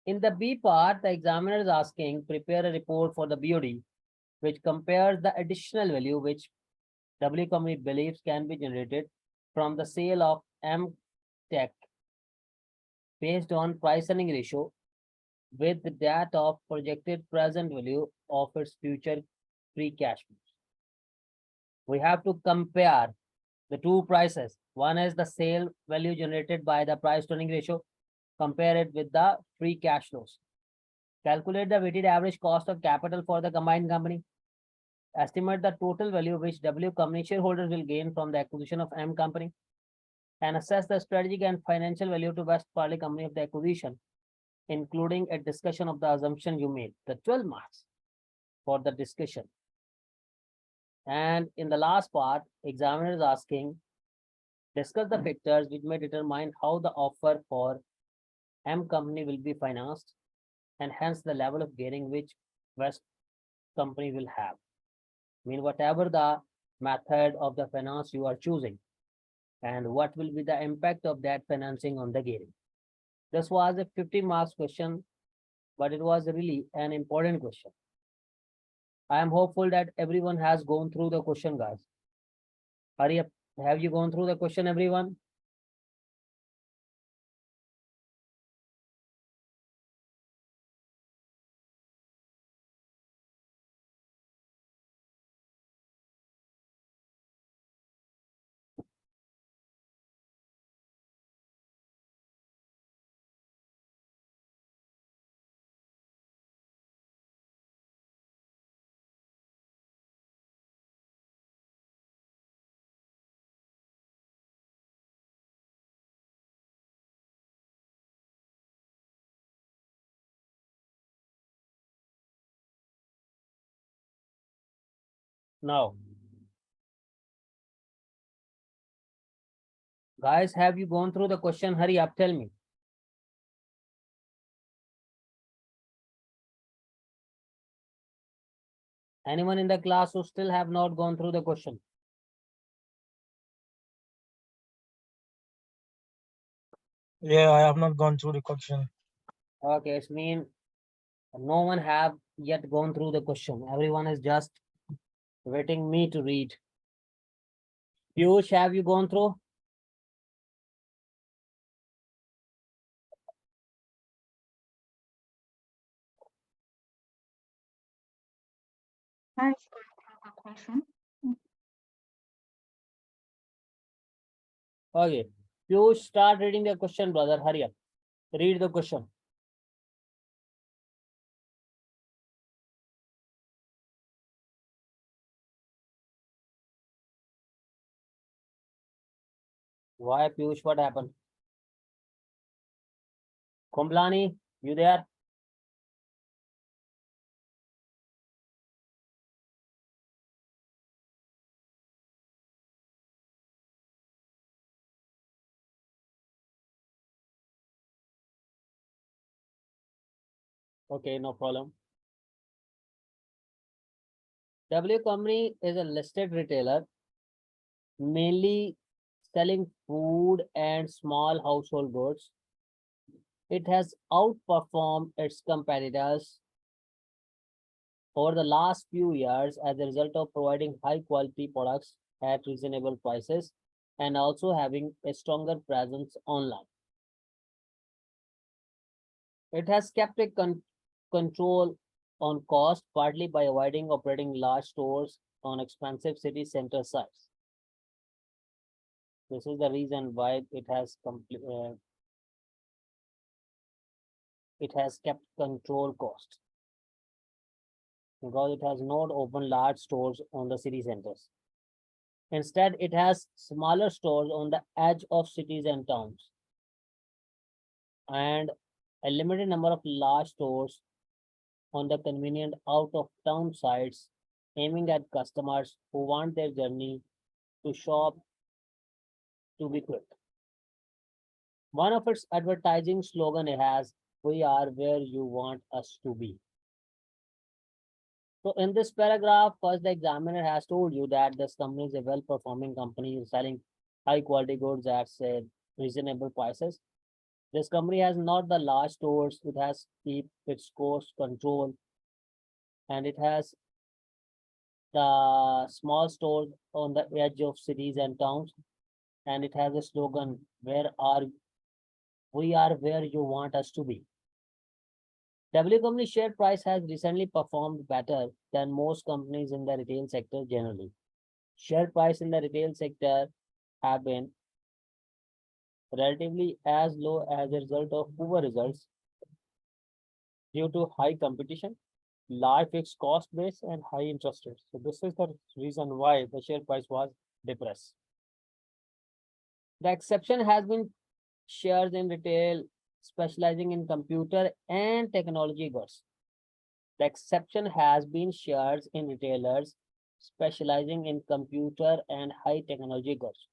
In the B part, the examiner is asking, prepare a report for the BOD, which compares the additional value which W company believes can be generated from the sale of M Tech based on price earning ratio with that of projected present value of its future free cash flows. We have to compare the two prices. One is the sale value generated by the price to earning ratio. Compare it with the free cash flows. Calculate the weighted average cost of capital for the combined company. Estimate the total value which W company shareholders will gain from the acquisition of M company. And assess the strategic and financial value to Westparely company of the acquisition, including a discussion of the assumption you made. The 12 marks for the discussion. And in the last part, examiner is asking, discuss the factors which may determine how the offer for M company will be financed and hence the level of gearing which West company will have. I mean, whatever the method of the finance you are choosing and what will be the impact of that financing on the gearing. This was a 50 marks question, but it was really an important question. I am hopeful that everyone has gone through the question, guys. Hurry up. Have you gone through the question, everyone? No. Guys, have you gone through the question? Hurry up, tell me. Anyone in the class who still have not gone through the question? Yeah, I have not gone through the question. Okay, it means no one have yet gone through the question. Everyone is just waiting me to read. Piyush, have you gone through? I was going through the question. Okay. Piyush, start reading the question, brother. Hurry up. Read the question. Why, Piyush? What happened? Komplani, you there? Okay, no problem. W company is a listed retailer, mainly selling food and small household goods. It has outperformed its competitors over the last few years as a result of providing high quality products at reasonable prices and also having a stronger presence online. It has kept a control on cost partly by avoiding operating large stores on expensive city center sites. This is the reason why it has kept control cost because it has not opened large stores on the city centers. Instead, it has smaller stores on the edge of cities and towns and a limited number of large stores on the convenient out of town sites aiming at customers who want their journey to shop to be quick. One of its advertising slogan has, "We are where you want us to be." So in this paragraph, first the examiner has told you that this company is a well-performing company selling high quality goods at say reasonable prices. This company has not the large stores, it has keep its cost control, and it has the small stores on the edge of cities and towns, and it has a slogan, where are we are where you want us to be. W company share price has recently performed better than most companies in the retail sector generally. Share price in the retail sector have been relatively as low as a result of poor results due to high competition, large fixed cost base, and high interest rates. So this is the reason why the share price was depressed. The exception has been shares in retail specializing in computer and technology goods. The exception has been shares in retailers specializing in computer and high technology goods,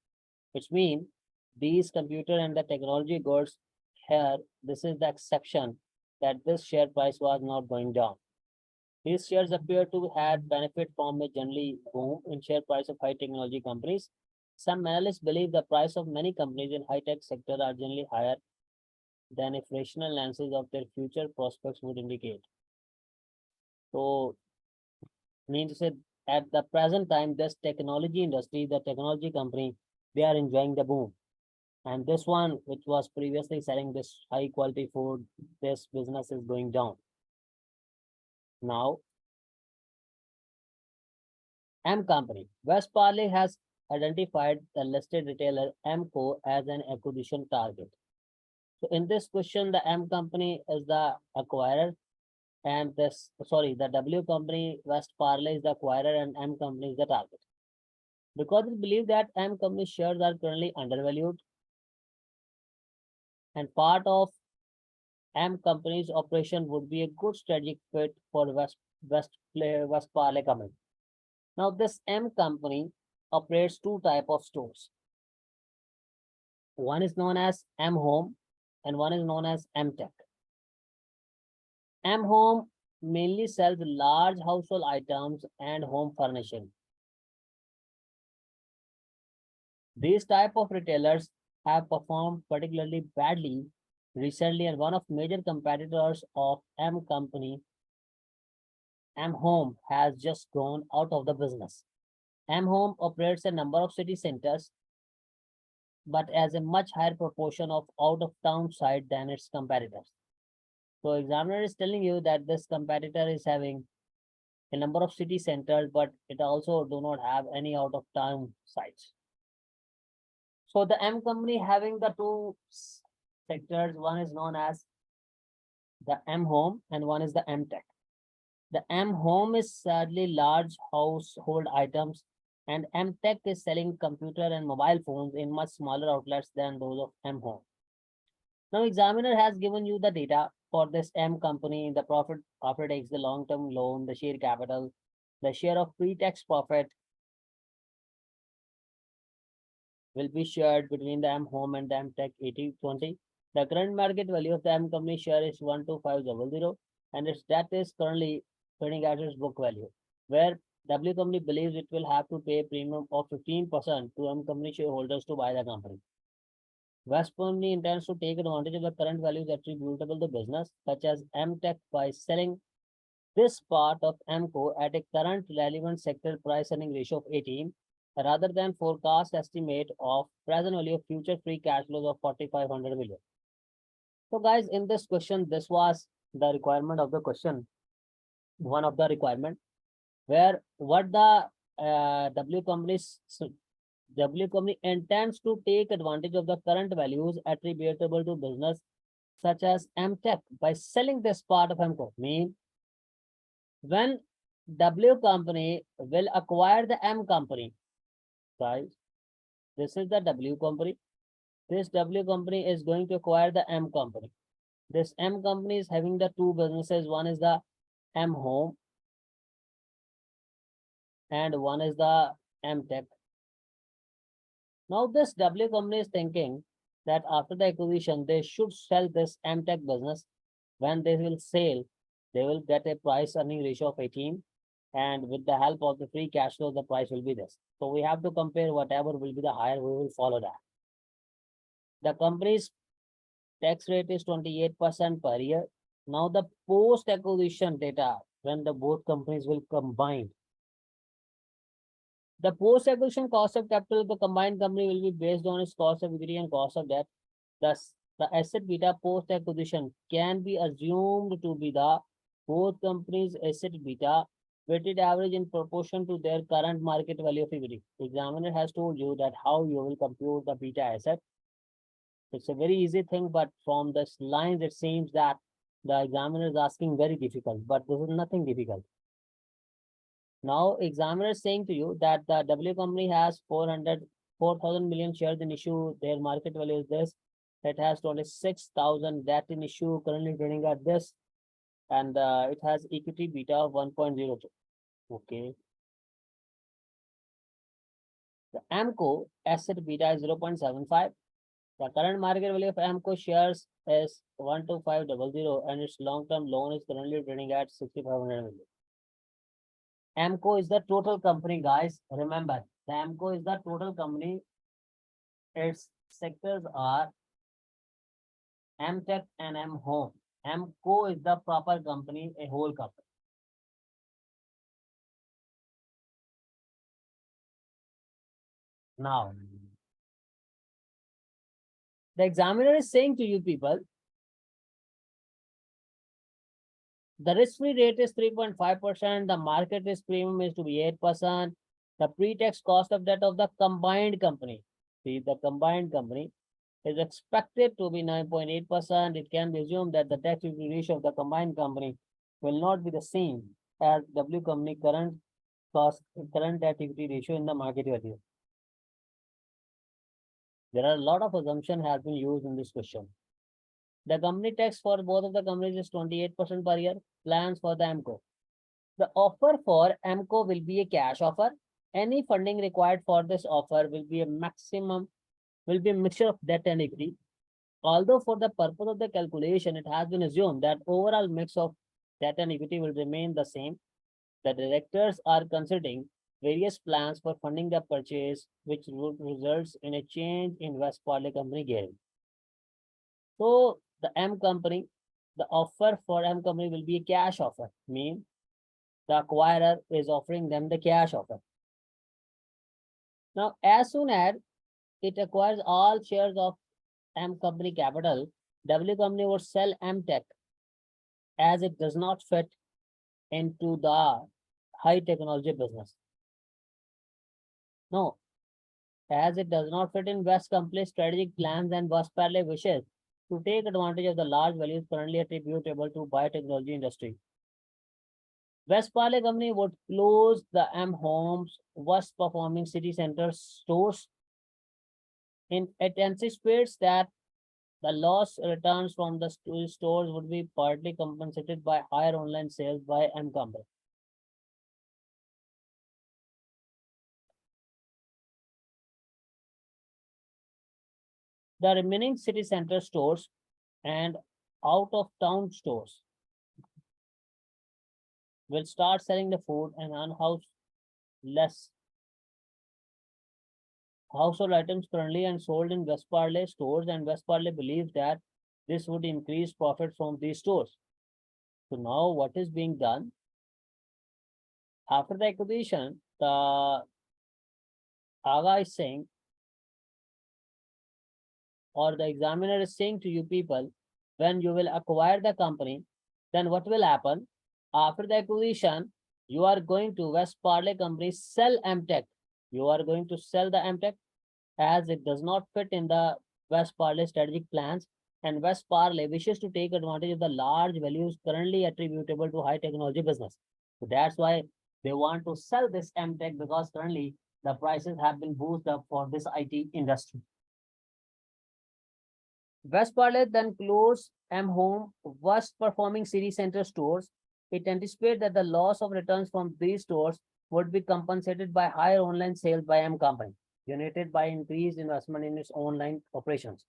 which mean these computer and the technology goods here, this is the exception that this share price was not going down. These shares appear to have benefit from a generally boom in share price of high technology companies. Some analysts believe the price of many companies in high-tech sector are generally higher than if rational analysis of their future prospects would indicate. So, means to say at the present time, this technology industry, the technology company, they are enjoying the boom. And this one, which was previously selling this high quality food, this business is going down. Now, M Company. Westparely has identified the listed retailer MCO as an acquisition target. So in this question, the M Company is the acquirer, and the W Company, Westparley is the acquirer, and M Company is the target. Because we believe that M Company shares are currently undervalued, and part of M Company's operation would be a good strategic fit for Westparley Company. Now, this M Company operates two type of stores. One is known as M Home and one is known as M Tech. M Home mainly sells large household items and home furnishing. These type of retailers have performed particularly badly recently, and one of major competitors of M Company, M Home, has just gone out of the business. M Home operates a number of city centers, but as a much higher proportion of out-of-town site than its competitors. So examiner is telling you that this competitor is having a number of city centers, but it also do not have any out-of-town sites. So the M Company having the two sectors, one is known as the M Home and one is the M Tech. The M Home is sadly large household items, and M Tech is selling computer and mobile phones in much smaller outlets than those of M Home. Now, examiner has given you the data for this M Company, the profit after tax, the long-term loan, the share capital, the share of pre-tax profit will be shared between the M Home and the M Tech 80-20. The current market value of the M Company share is 12500, and its debt is currently trading at its book value, where W Company believes it will have to pay a premium of 15% to M Company shareholders to buy the company. West Company intends to take advantage of the current values attributable to business, such as M Tech, by selling this part of MCO at a current relevant sector price earning ratio of 18, rather than forecast estimate of present value of future free cash flows of 4,500 million. So guys, in this question, this was the requirement of the question, one of the requirement, where what the W Company intends to take advantage of the current values attributable to business, such as M Tech, by selling this part of MCO. Mean when W Company will acquire the M Company, guys, this is the W Company. This W Company is going to acquire the M Company. This M Company is having the two businesses. One is the M Home and one is the M Tech. Now this W Company is thinking that after the acquisition, they should sell this M Tech business. When they will sell, they will get a price earning ratio of 18. And with the help of the free cash flow, the price will be this. So we have to compare whatever will be the higher, we will follow that. The company's Tax rate is 28% per year. Now the post-acquisition data, when the both companies will combine. The post-acquisition cost of capital of the combined company will be based on its cost of equity and cost of debt. Thus, the asset beta post-acquisition can be assumed to be the both companies' asset beta weighted average in proportion to their current market value of equity. The examiner has told you that how you will compute the beta asset. It's a very easy thing, but from the lines, it seems that the examiner is asking very difficult, but this is nothing difficult. Now, examiner is saying to you that the W company has 4,000 million shares in issue. Their market value is this. It has 26,000 debt in issue, currently trading at this, and it has equity beta of 1.02. Okay. The AMCO asset beta is 0.75. The current market value of AMCO shares is 12500, and its long-term loan is currently trading at 6,500 million. AMCO is the total company, guys. Remember, the AMCO is the total company. Its sectors are MTech and M Home. AMCO is the proper company, a whole company. Now, the examiner is saying to you people, the risk-free rate is 3.5%. The market risk premium is to be 8%. The pre-tax cost of debt of the combined company, see the combined company, is expected to be 9.8%. It can be assumed that the tax equity ratio of the combined company will not be the same as W company current debt equity ratio in the market value. There are a lot of assumptions have been used in this question. The company tax for both of the companies is 28% per year. Plans for the AMCO. The offer for AMCO will be a cash offer. Any funding required for this offer will be a mixture of debt and equity. Although for the purpose of the calculation, it has been assumed that overall mix of debt and equity will remain the same. The directors are considering various plans for funding the purchase, which would results in a change in Westparely company gearing. So the offer for M company will be a cash offer, mean the acquirer is offering them the cash offer. Now, as soon as it acquires all shares of M company capital, W company would sell MTech as it does not fit into the high technology business. No, as it does not fit in West company's strategic plans and Westparely wishes to take advantage of the large values currently attributable to biotechnology industry. Westparely company would close the M Homes worst performing city center stores. It anticipates that the loss returns from the stores would be partly compensated by higher online sales by M company. The remaining city center stores and out of town stores will start selling the food and less household items currently and sold in Westparely stores, and Westparely believes that this would increase profit from these stores. So now what is being done? After the acquisition, the Aga is saying, or the examiner is saying to you people, when you will acquire the company, then what will happen? After the acquisition, you are going to Westparely company sell MTech. You are going to sell the MTech as it does not fit in the Westparely strategic plans, and Westparely wishes to take advantage of the large values currently attributable to high technology business. So that's why they want to sell this MTech, because currently the prices have been boosted up for this IT industry. Westparely then closed M Home worst performing city center stores. It anticipates that the loss of returns from these stores would be compensated by higher online sales by M company, generated by increased investment in its online operations.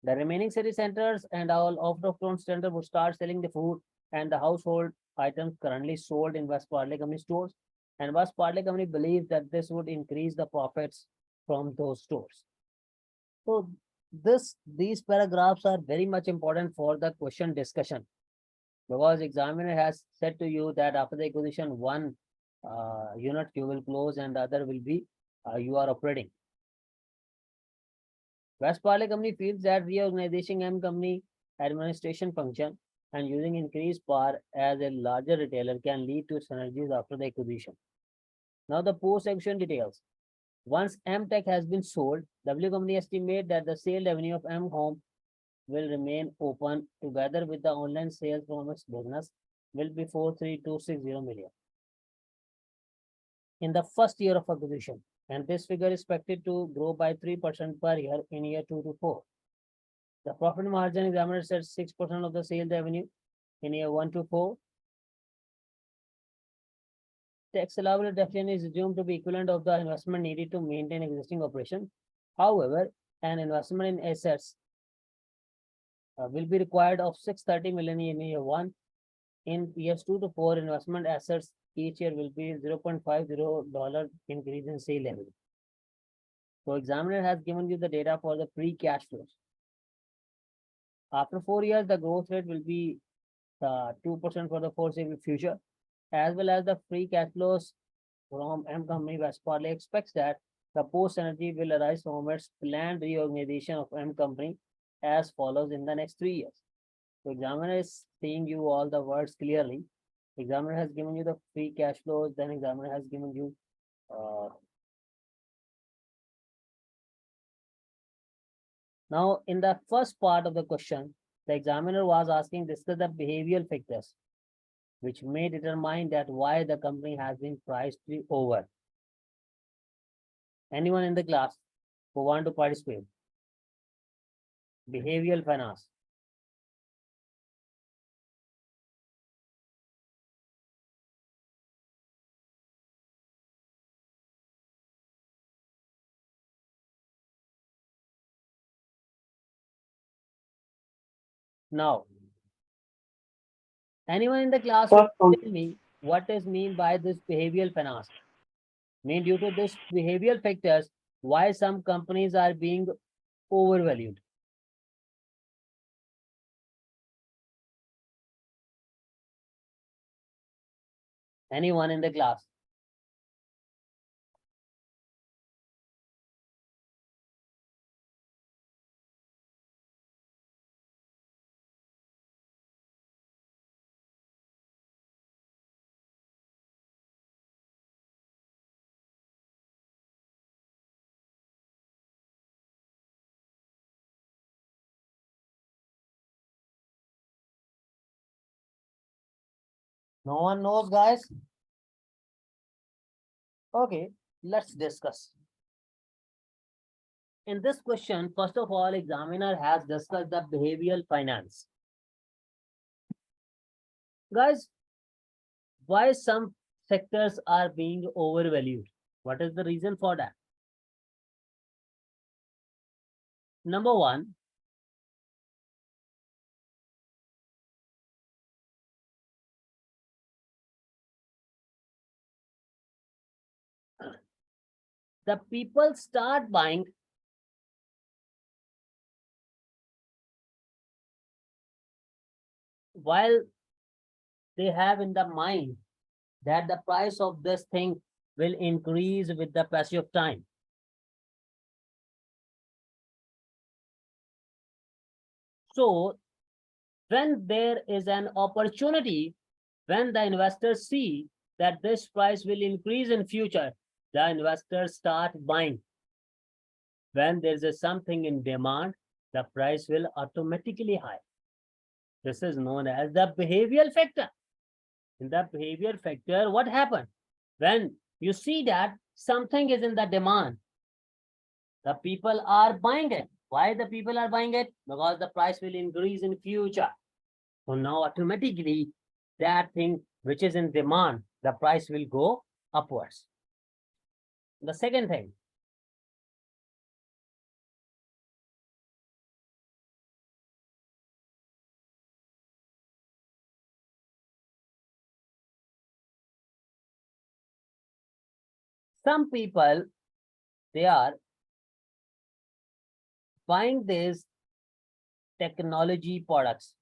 The remaining city centers and all out-of-town centers would start selling the food and the household items currently sold in Westparely company stores. And Westparely company believes that this would increase the profits from those stores. So these paragraphs are very much important for the question discussion, because examiner has said to you that after the acquisition, one unit you will close and the other will be you are operating. Westparley company feels that reorganization M company administration function and using increased power as a larger retailer can lead to synergies after the acquisition. Now the post-acquisition details. Once M Tech has been sold, W company estimate that the sale revenue of M Home will remain open together with the online sales from its business will be 43260 million in the first year of acquisition, and this figure is expected to grow by 3% per year in year 2 to 4. The profit margin examiner said 6% of the sales revenue in year 1 to 4. Tax allowable deficit is assumed to be equivalent of the investment needed to maintain existing operation. However, an investment in assets will be required of 630 million in year 1. In years 2 to 4, investment assets each year will be $0.50 increase in sale revenue. So examiner has given you the data for the free cash flows. After 4 years, the growth rate will be 2% for the foreseeable future, as well as the free cash flows from M company. Westparley expects that the post synergy will arise from its planned reorganization of M company as follows in the next 3 years. So examiner is saying you all the words clearly. Examiner has given you the free cash flows, then examiner has given you now in the first part of the question, the examiner was asking discuss the behavioral factors which may determine that why the company has been priced over. Anyone in the class who want to participate? Behavioral finance. Now, anyone in the class who tell me what is mean by this behavioral finance? Mean due to this behavioral factors, why some companies are being overvalued? Anyone in the class? No one knows, guys? Okay, let's discuss. In this question, first of all, examiner has discussed the behavioral finance. Guys, why some sectors are being overvalued? What is the reason for that? Number one, the people start buying while they have in the mind that the price of this thing will increase with the passage of time. So when there is an opportunity, when the investors see that this price will increase in future, the investors start buying. When there is something in demand, the price will automatically high. This is known as the behavioral factor. In the behavior factor, what happened? When you see that something is in the demand, the people are buying it. Why the people are buying it? Because the price will increase in future. So now automatically that thing which is in demand, the price will go upwards. The second thing, some people, they are buying these technology products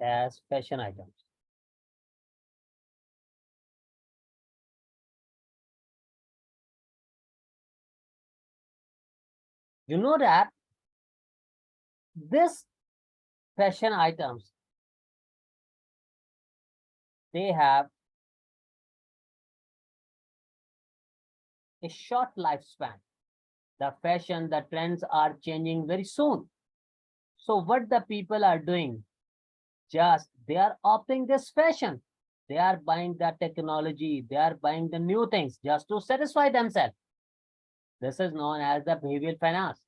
as fashion items. You know that this fashion items, they have a short lifespan. The fashion, the trends are changing very soon. So what the people are doing, just they are opting this fashion. They are buying the technology, they are buying the new things just to satisfy themselves. This is known as the behavioral finance.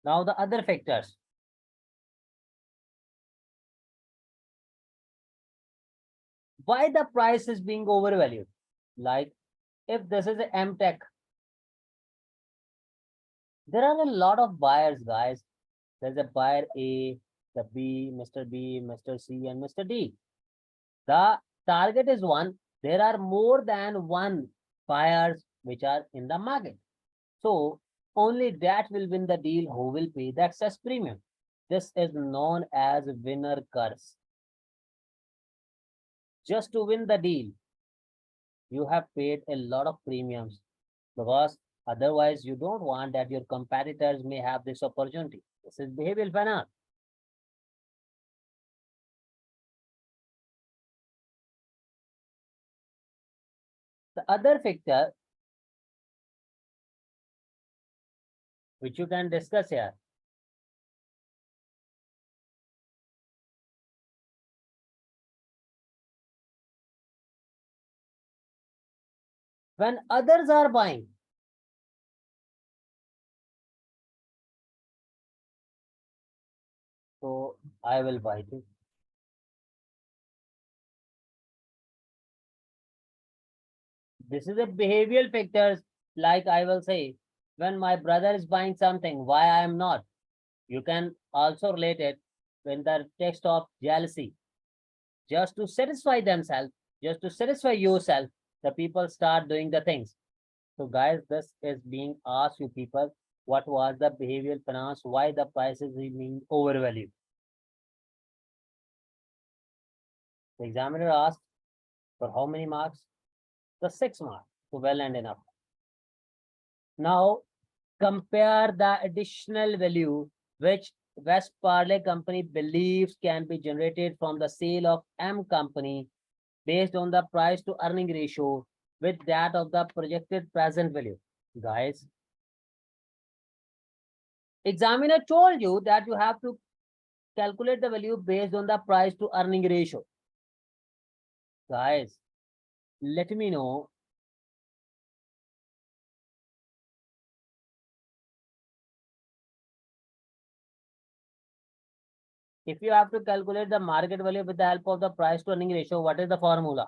Now the other factors. Why the price is being overvalued? Like if this is a M Tech, there are a lot of buyers, guys. There's a buyer A, the B, Mr. B, Mr. C, and Mr. D. The target is one. There are more than one buyers which are in the market. So only that will win the deal who will pay the excess premium. This is known as winner curse. Just to win the deal, you have paid a lot of premiums because otherwise you don't want that your competitors may have this opportunity. This is behavioral finance. The other factor which you can discuss here. When others are buying, so I will buy too. This is a behavioral factors. Like I will say, when my brother is buying something, why I am not? You can also relate it in the text of jealousy. Just to satisfy themselves, just to satisfy yourself, the people start doing the things. So guys, this is being asked you people, what was the behavioral finance? Why the prices is being overvalued? The examiner asked for how many marks? The 6 marks. So well and enough. Now compare the additional value which Westparely company believes can be generated from the sale of M company based on the price to earning ratio with that of the projected present value. Guys, examiner told you that you have to calculate the value based on the price to earning ratio. Guys, let me know if you have to calculate the market value with the help of the price to earning ratio, what is the formula?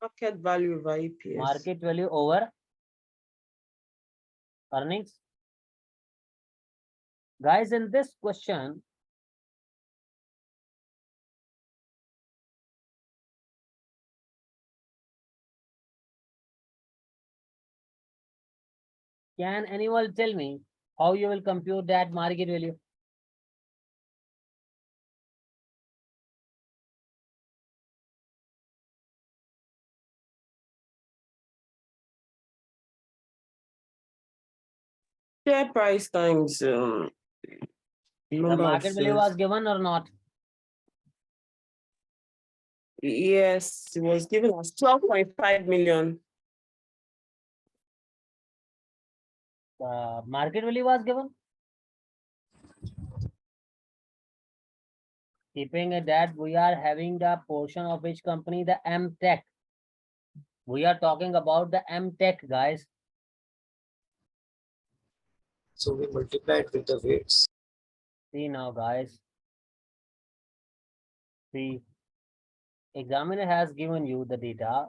Market value over EPS. Market value over earnings. Guys, in this question, can anyone tell me how you will compute that market value? Share price times The number of market value shares. was given or not? Yes, it was given as 12.5 million. The market value was given. Keeping it that we are having the portion of which company, the M Tech. We are talking about the M Tech, guys. So we multiplied with the weights. See now, guys. See, examiner has given you the data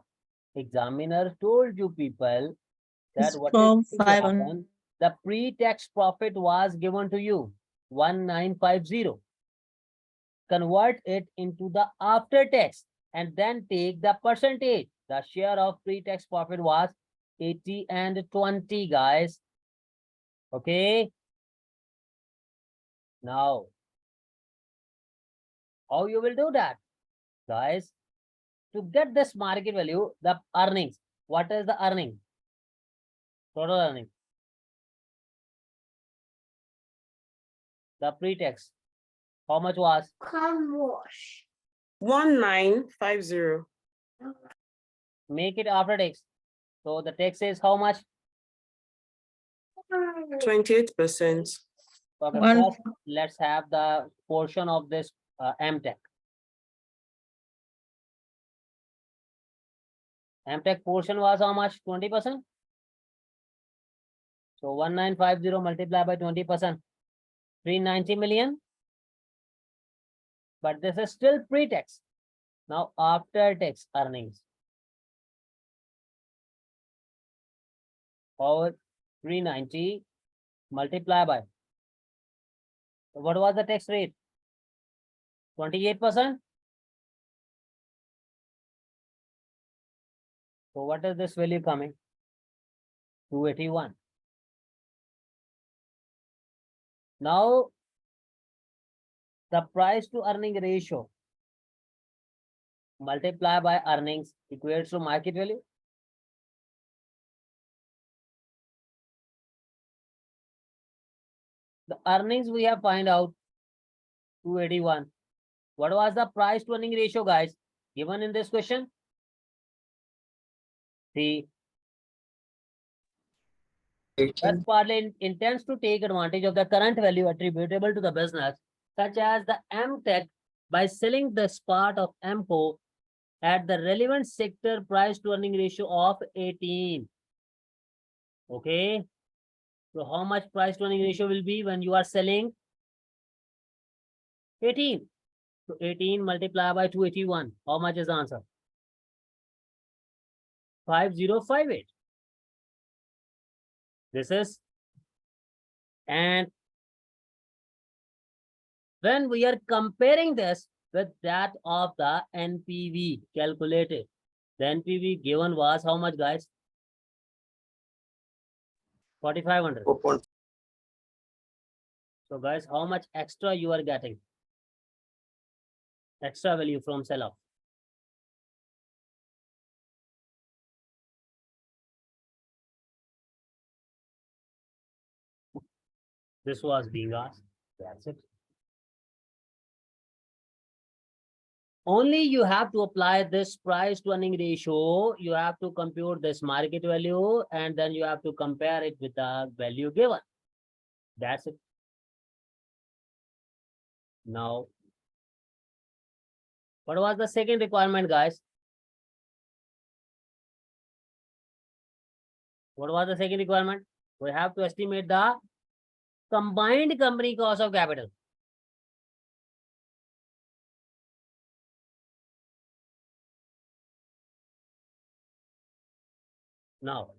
Examiner told you people that It's what is from going to 500. happen. The pre-tax profit was given to you 1950. Convert it into the after tax and then take the percentage. The share of pre-tax profit was 80 and 20, guys. Okay. Now, how you will do that, guys? To get this market value, the earnings. What is the earning? Total earning. The pre-tax. How much was? 1950. Make it after tax. So the tax is how much? 28%. Okay, One- first let's have the portion of this MTech. MTech portion was how much? 20%. So 1950 multiplied by 20%, 390 million. But this is still pre-tax. Now after tax earnings. Or 390 multiplied by. What was the tax rate? 28%. So what is this value coming? 281. Now the price to earning ratio multiplied by earnings equates to market value. The earnings we have find out 281. What was the price to earning ratio, guys? Given in this question? See, 18. Westparely intends to take advantage of the current value attributable to the business, such as the MTech, by selling this part of MCO at the relevant sector price to earning ratio of 18. Okay. So how much price to earning ratio will be when you are selling? 18. So 18 multiplied by 281. How much is the answer? 5058. This is, and when we are comparing this with that of the NPV calculated, the NPV given was how much, guys? 4500. 4.5. So guys, how much extra you are getting? Extra value from sell off. This was being asked. That's it. Only you have to apply this price to earning ratio. You have to compute this market value and then you have to compare it with the value given. That's it. Now, what was the second requirement, guys? What was the second requirement? We have to estimate the combined company cost of capital. Now,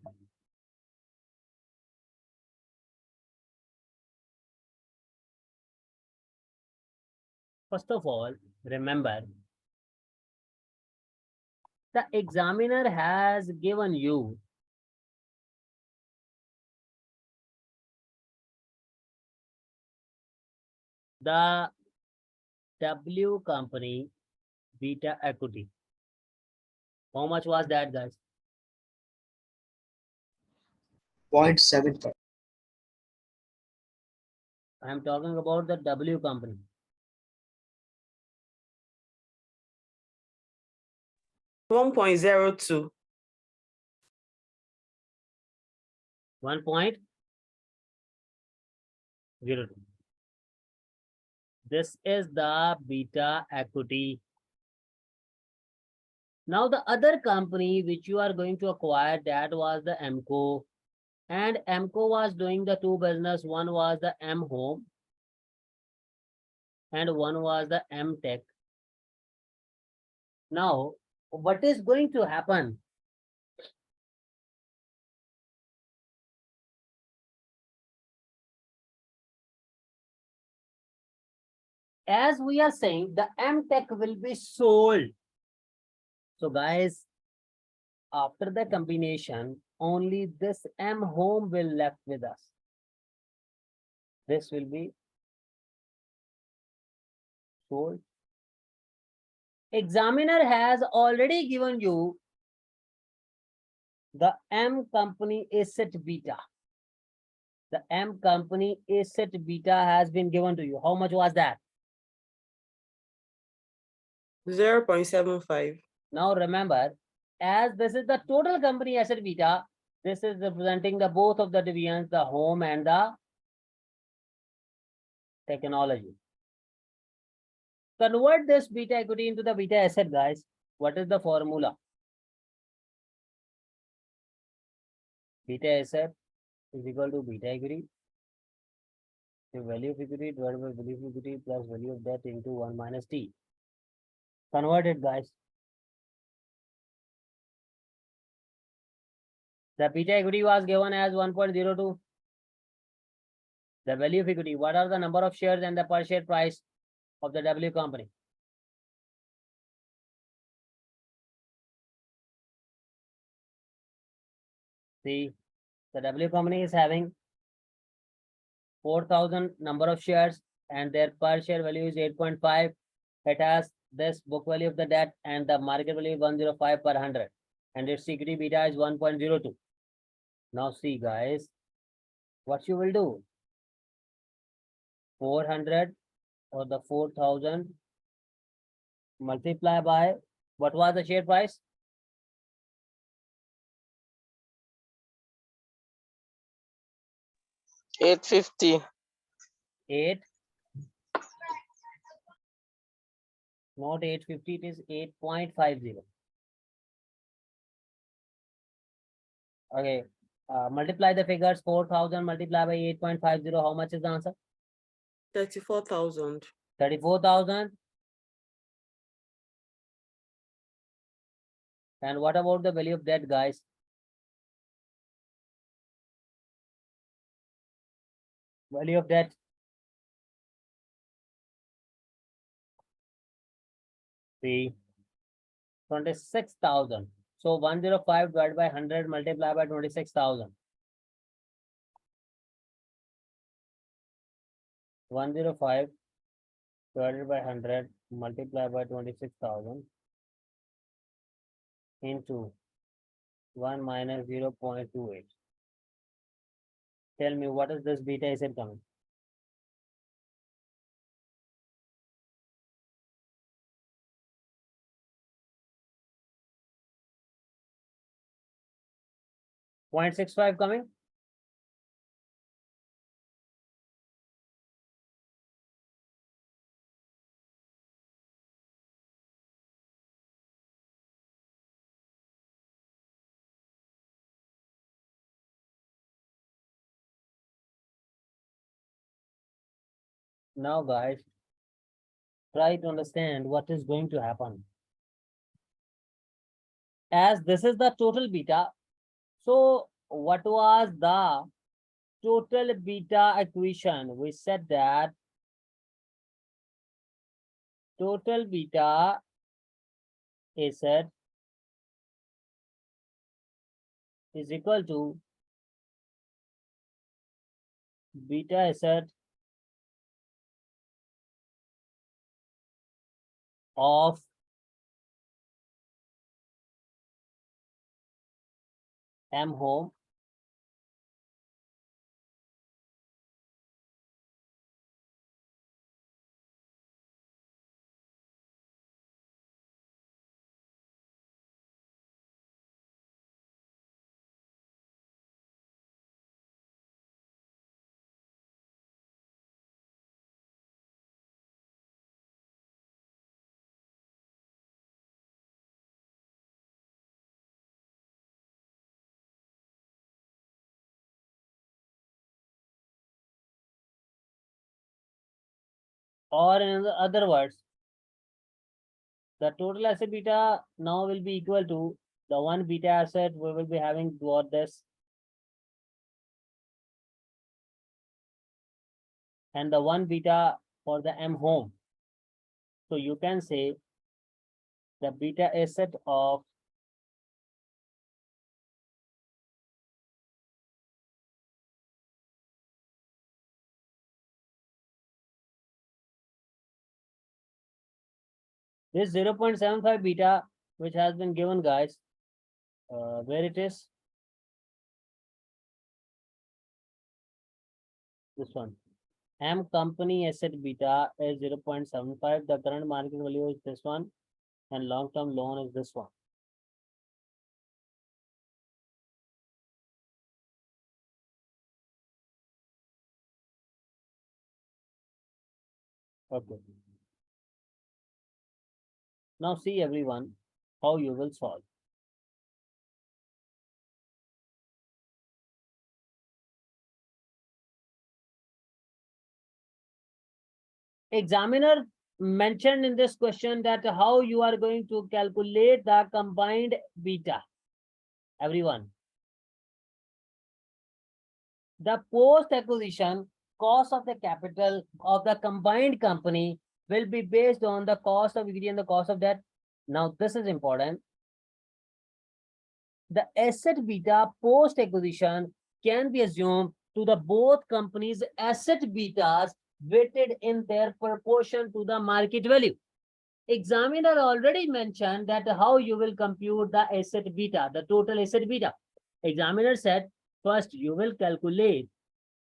first of all, remember, the examiner has given you the W company beta equity. How much was that, guys? 0.75. I am talking about the W company. $1.02. 1.02. This is the beta equity. Now the other company which you are going to acquire, that was the MCO. And MCO was doing the two business. One was the M Home and one was the M Tech. Now, what is going to happen? as we are saying, the M Tech will be sold. So guys, after the combination, only this M Home will left with us. This will be sold. Examiner has already given you the M company asset beta. The M company asset beta has been given to you. How much was that? 0.75. Now remember, as this is the total company asset beta, this is representing the both of the divisions, the home and the technology. Convert this beta equity into the beta asset, guys. What is the formula? Beta asset is equal to beta equity. The value of equity divided by value of equity plus value of debt into 1 minus T. Convert it, guys. The beta equity was given as 1.02. The value of equity, what are the number of shares and the per share price of the W company? See, the W company is having 4,000 number of shares and their per share value is 8.5. It has this book value of the debt and the market value 105 per 100 and its equity beta is 1.02. Now see, guys, what you will do? 400 or the 4,000 multiply by what was the share price? 850. 8, not 850, it is 8.50. Okay, multiply the figures. 4,000 multiplied by 8.50, how much is the answer? 34,000. 34,000. And what about the value of debt, guys? Value of debt. See, 26,000. So 105 divided by 100 multiplied by 26,000. 105 divided by 100 multiplied by 26,000 into 1 minus 0.28. Tell me, what is this beta asset coming? Point 0.65 coming? Now, guys, try to understand what is going to happen. As this is the total beta, so what was the total beta equation? We said that total beta asset is equal to beta asset of M home or in other words, the total asset beta now will be equal to the one beta asset we will be having toward this and the one beta for the M home. So you can say the beta asset of this 0.75 beta, which has been given, guys, where it is. This one. M company asset beta is 0.75. The current market value is this one, and long-term loan is this one. Okay. Now see everyone how you will solve. Examiner mentioned in this question that how you are going to calculate the combined beta. Everyone. The post-acquisition cost of the capital of the combined company will be based on the cost of equity and the cost of debt. Now, this is important. The asset beta post-acquisition can be assumed to the both companies' asset betas weighted in their proportion to the market value. Examiner already mentioned that how you will compute the asset beta, the total asset beta. Examiner said, first you will calculate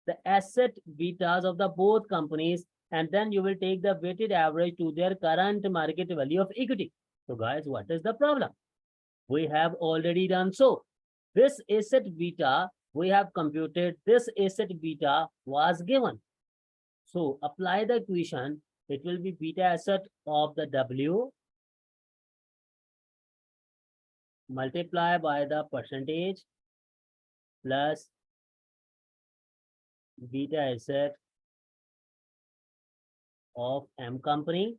the asset betas of the both companies, and then you will take the weighted average to their current market value of equity. So guys, what is the problem? We have already done so. This asset beta, we have computed, this asset beta was given. So apply the equation, it will be beta asset of the W multiply by the percentage plus beta asset of M company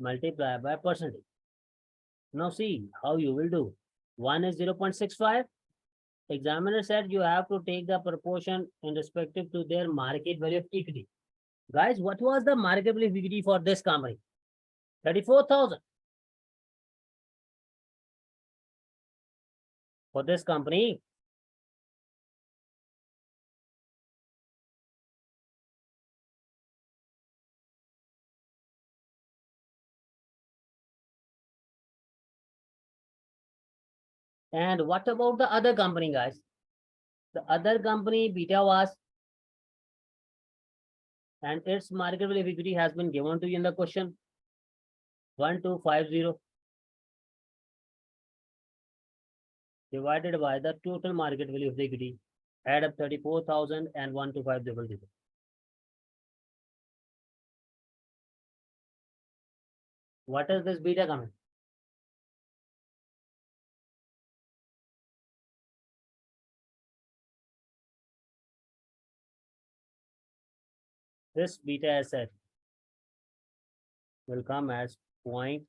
multiply by percentage. Now see how you will do. One is 0.65. Examiner said you have to take the proportion in respective to their market value of equity. Guys, what was the market value of equity for this company? 34,000. For this company, and what about the other company, guys? The other company beta was, and its market value of equity has been given to you in the question. 1250 divided by the total market value of the equity. Add up 34,000 and 12500. What is this beta coming? This beta asset will come as 0.68.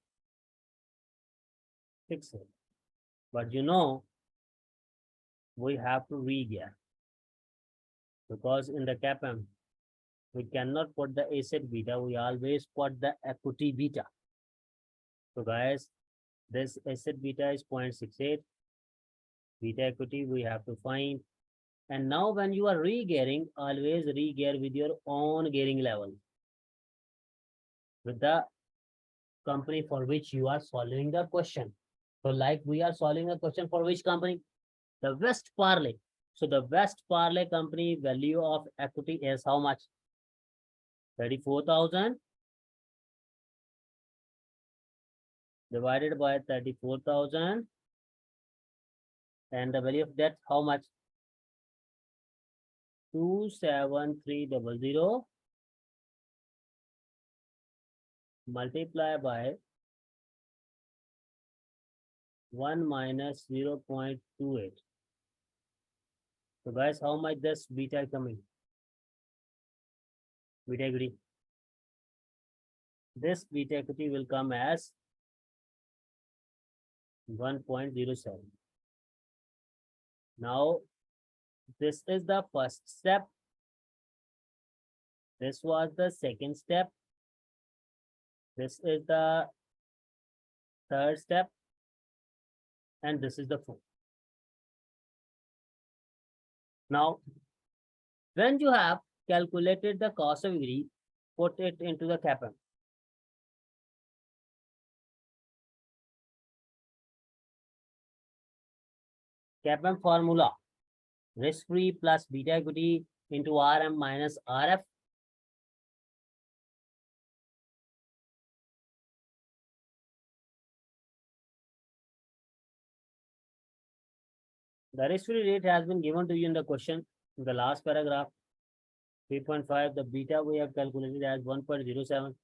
But you know, we have to re-gear because in the CAPM, we cannot put the asset beta, we always put the equity beta. So guys, this asset beta is 0.68. Beta equity we have to find. And now when you are re-gearing, always re-gear with your own gearing level. With the company for which you are solving the question. So like we are solving a question for which company? The Westparely. So the Westparely company value of equity is how much? 34,000 divided by 34,000, and the value of debt how much? 27300 multiply by 1 minus 0.28. So guys, how much this beta coming? Beta equity. This beta equity will come as 1.07. Now, this is the first step. This was the second step. This is the third step. And this is the fourth. Now, when you have calculated the cost of equity, put it into the CAPM. CAPM formula, risk-free plus beta equity into RM minus RF. The risk-free rate has been given to you in the question in the last paragraph. 3.5, the beta we have calculated as 1.07.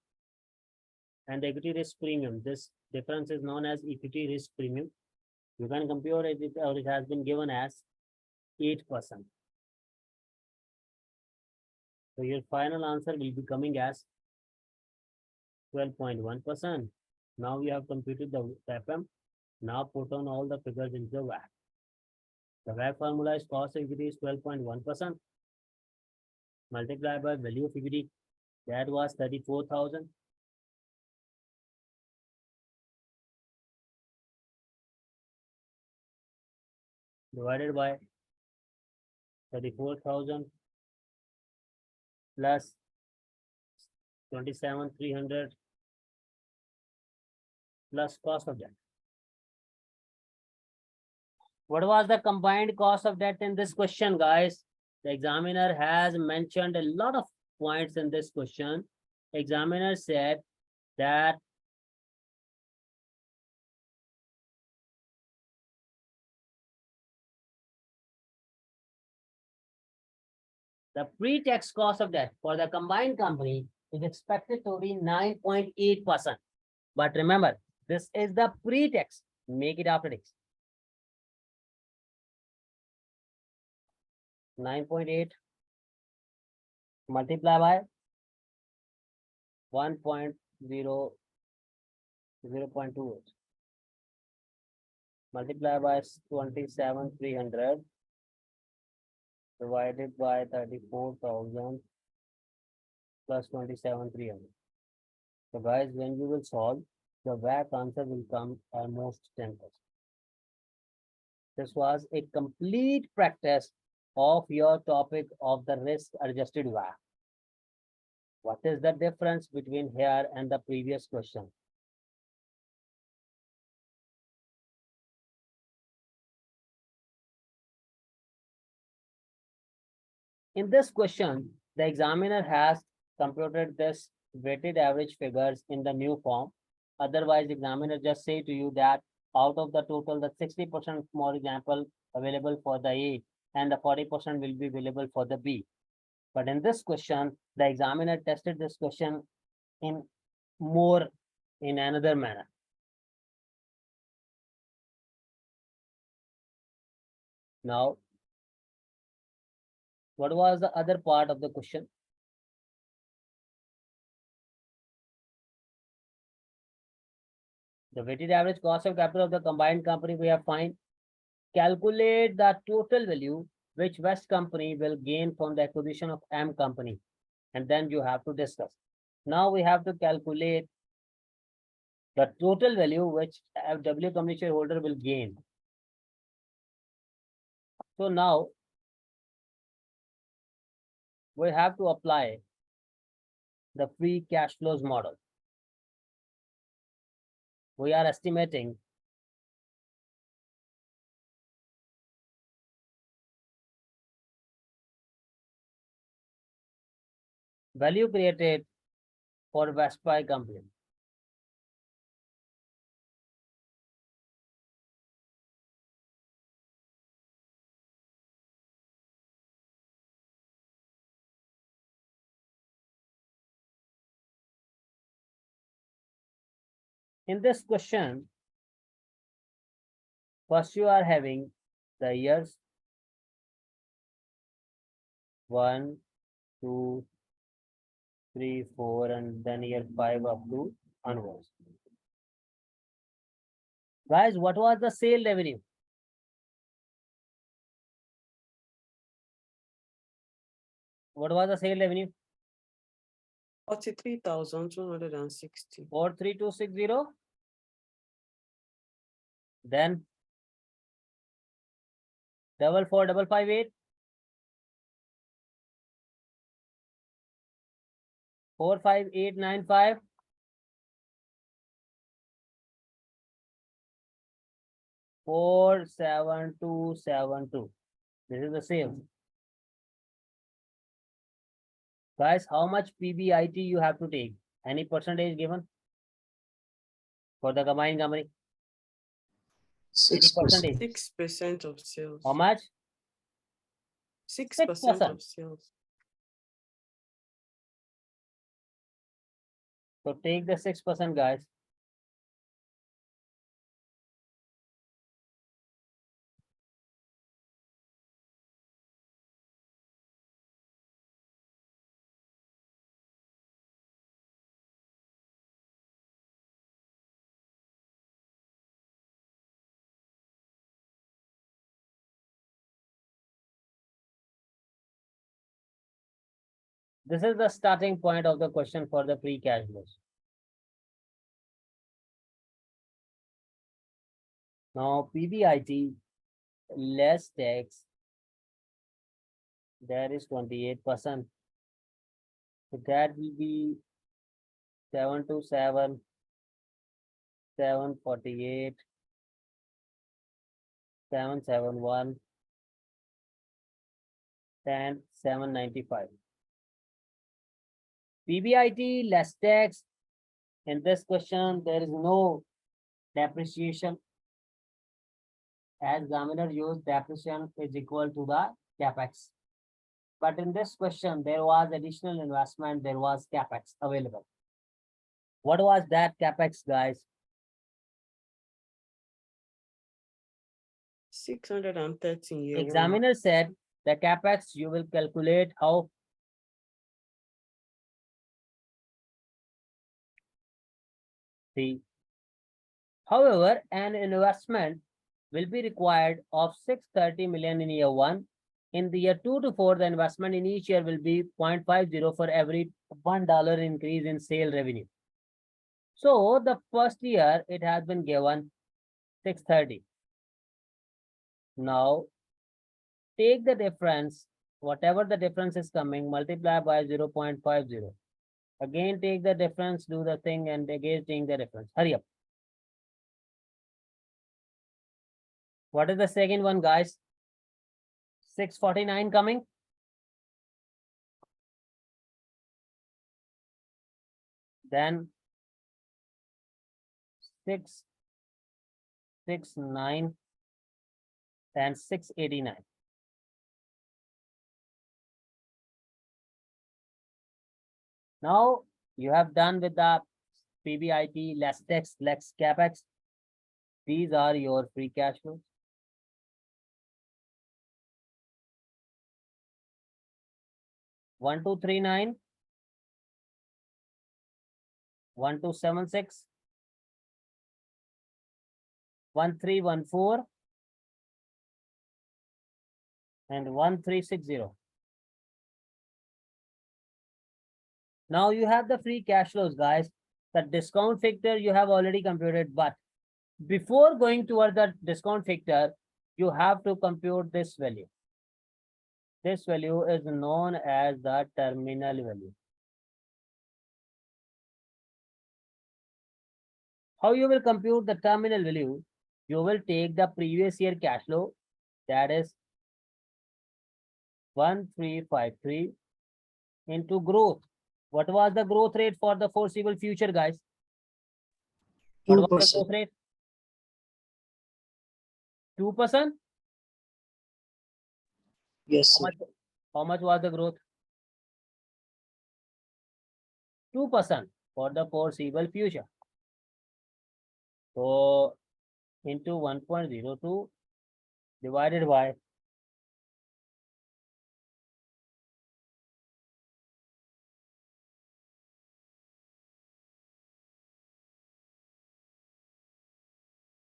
And the equity risk premium, this difference is known as equity risk premium. You can compare it, or it has been given as 8%. So your final answer will be coming as 12.1%. Now you have computed the CAPM. Now put on all the figures into the WACC. The WACC formula is cost of equity is 12.1%. Multiplied by value of equity, that was 34,000. Divided by 34,000 plus 27,300 plus cost of debt. What was the combined cost of debt in this question, guys? The examiner has mentioned a lot of points in this question. Examiner said that the pre-tax cost of debt for the combined company is expected to be 9.8%. But remember, this is the pre-tax. Make it after tax. 9.8 multiply by 0.28 multiply by 27,300 divided by 34,000 plus 27,300. So guys, when you will solve, the WACC answer will come almost 10%. This was a complete practice of your topic of the risk adjusted WACC. What is the difference between here and the previous question? In this question, the examiner has computed this weighted average figures in the new form. Otherwise, examiner just say to you that out of the total, the 60% more example available for the A and the 40% will be available for the B. But in this question, the examiner tested this question in another manner. Now, what was the other part of the question? The weighted average cost of capital of the combined company we have find. Calculate the total value which West company will gain from the acquisition of M company. And then you have to discuss. Now we have to calculate the total value which W company shareholder will gain. So now we have to apply the free cash flows model. We are estimating value created for Westparely company. In this question, first you are having the years 1, 2, 3, 4, and then year 5 up to onwards. Guys, what was the sale revenue? What was the sale revenue? 43,260. 43260. Then 44558. 45895. 47272. This is the same. Guys, how much PBIT you have to take? Any percentage given for the combined company? 6%. Percentage. 6% of sales. How much? 6% 6%. of sales. So take the 6%, guys. This is the starting point of the question for the free cash flows. Now PBIT less tax, there is 28%. So that will be 727, 748, 771, and 795. PBIT less tax. In this question, there is no depreciation. As examiner used, depreciation is equal to the capex. But in this question, there was additional investment, there was capex available. What was that capex, guys? 613 year one. Examiner said the capex you will calculate how. See. However, an investment will be required of 630 million in year one. In the year 2 to 4, the investment in each year will be 0.50 for every $1 increase in sale revenue. So the first year it has been given 630. Now take the difference, whatever the difference is coming, multiply by 0.50. Again, take the difference, do the thing, and again take the difference. Hurry up. What is the second one, guys? 649 coming. Then 669 and 689. Now you have done with the PBIT less tax less capex. These are your free cash flows. One, 239, 1276, 1314, and 1360. Now you have the free cash flows, guys. The discount factor you have already computed, but before going toward the discount factor, you have to compute this value. This value is known as the terminal value. How you will compute the terminal value? You will take the previous year cash flow, that is 1353 into growth. What was the growth rate for the foreseeable future, guys? What was the 2%. growth rate? 2%? Yes, sir. How much was the growth? 2% for the foreseeable future. So into 1.02 divided by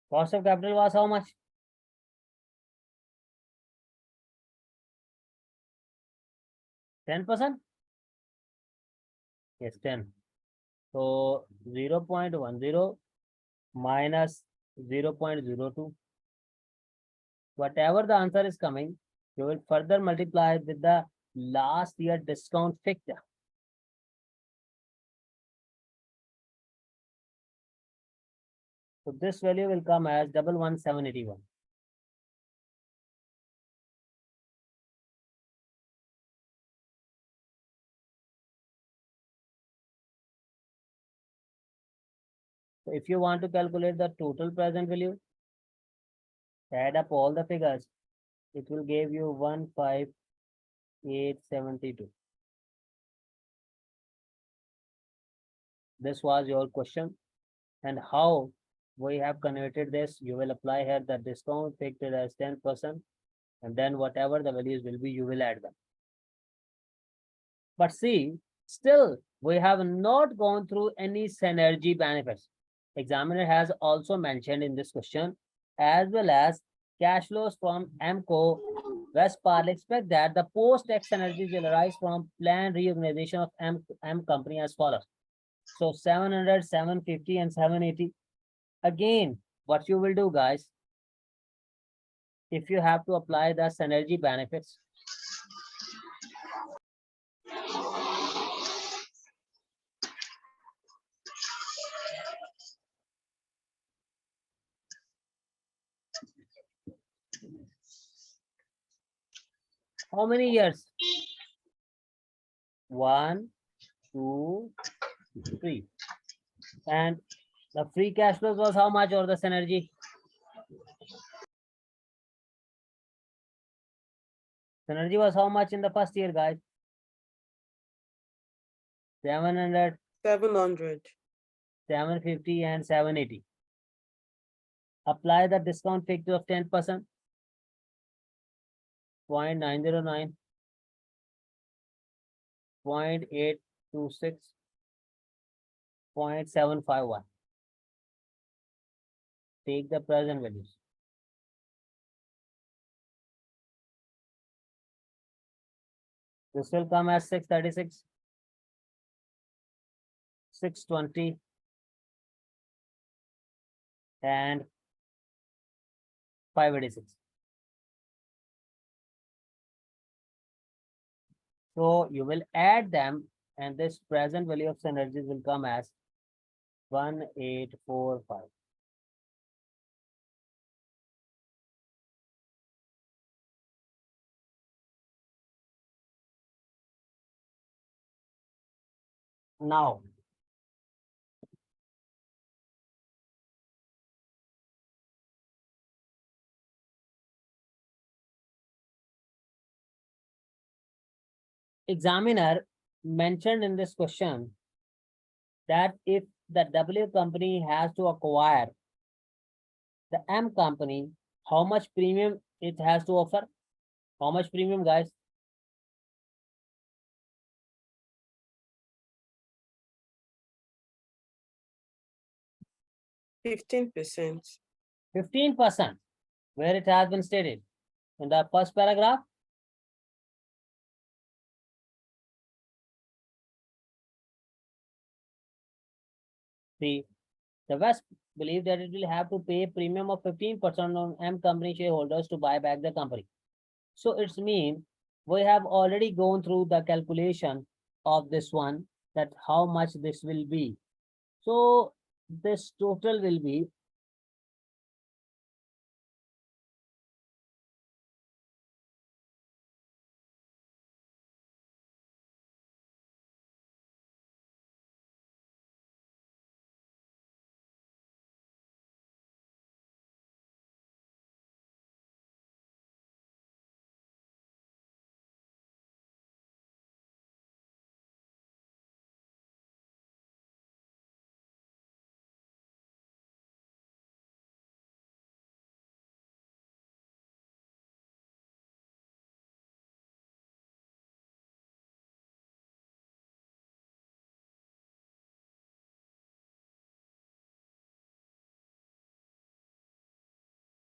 cost of capital was how much? 10%? Yes, 10. So 0.10 minus 0.02. Whatever the answer is coming, you will further multiply with the last year discount factor. So this value will come as 11781. So if you want to calculate the total present value, add up all the figures, it will give you 15872. This was your question. And how we have converted this, you will apply here the discount factor as 10%, and then whatever the values will be, you will add them. But see, still, we have not gone through any synergy benefits. Examiner has also mentioned in this question, as well as cash flows from MCO. Westparely expect that the post-tax synergies will arise from planned reorganization of M company as follows. So 700, 750, and 780. Again, what you will do, guys, if you have to apply the synergy benefits, how many years? 1, 2, 3. And the free cash flows was how much, or the synergy? Synergy was how much in the first year, guys? 700, 700. 750, and 780. Apply the discount factor of 10%. 0.909, 0.826, 0.751. Take the present values. This will come as 636, 620, and 586. So you will add them, and this present value of synergies will come as 1845. Now, examiner mentioned in this question that if the W company has to acquire the M company, how much premium it has to offer? How much premium, guys? 15%. 15%, where it has been stated in the first paragraph. See, the West believe that it will have to pay a premium of 15% on M company shareholders to buy back the company. So it's mean we have already gone through the calculation of this one, that how much this will be. So this total will be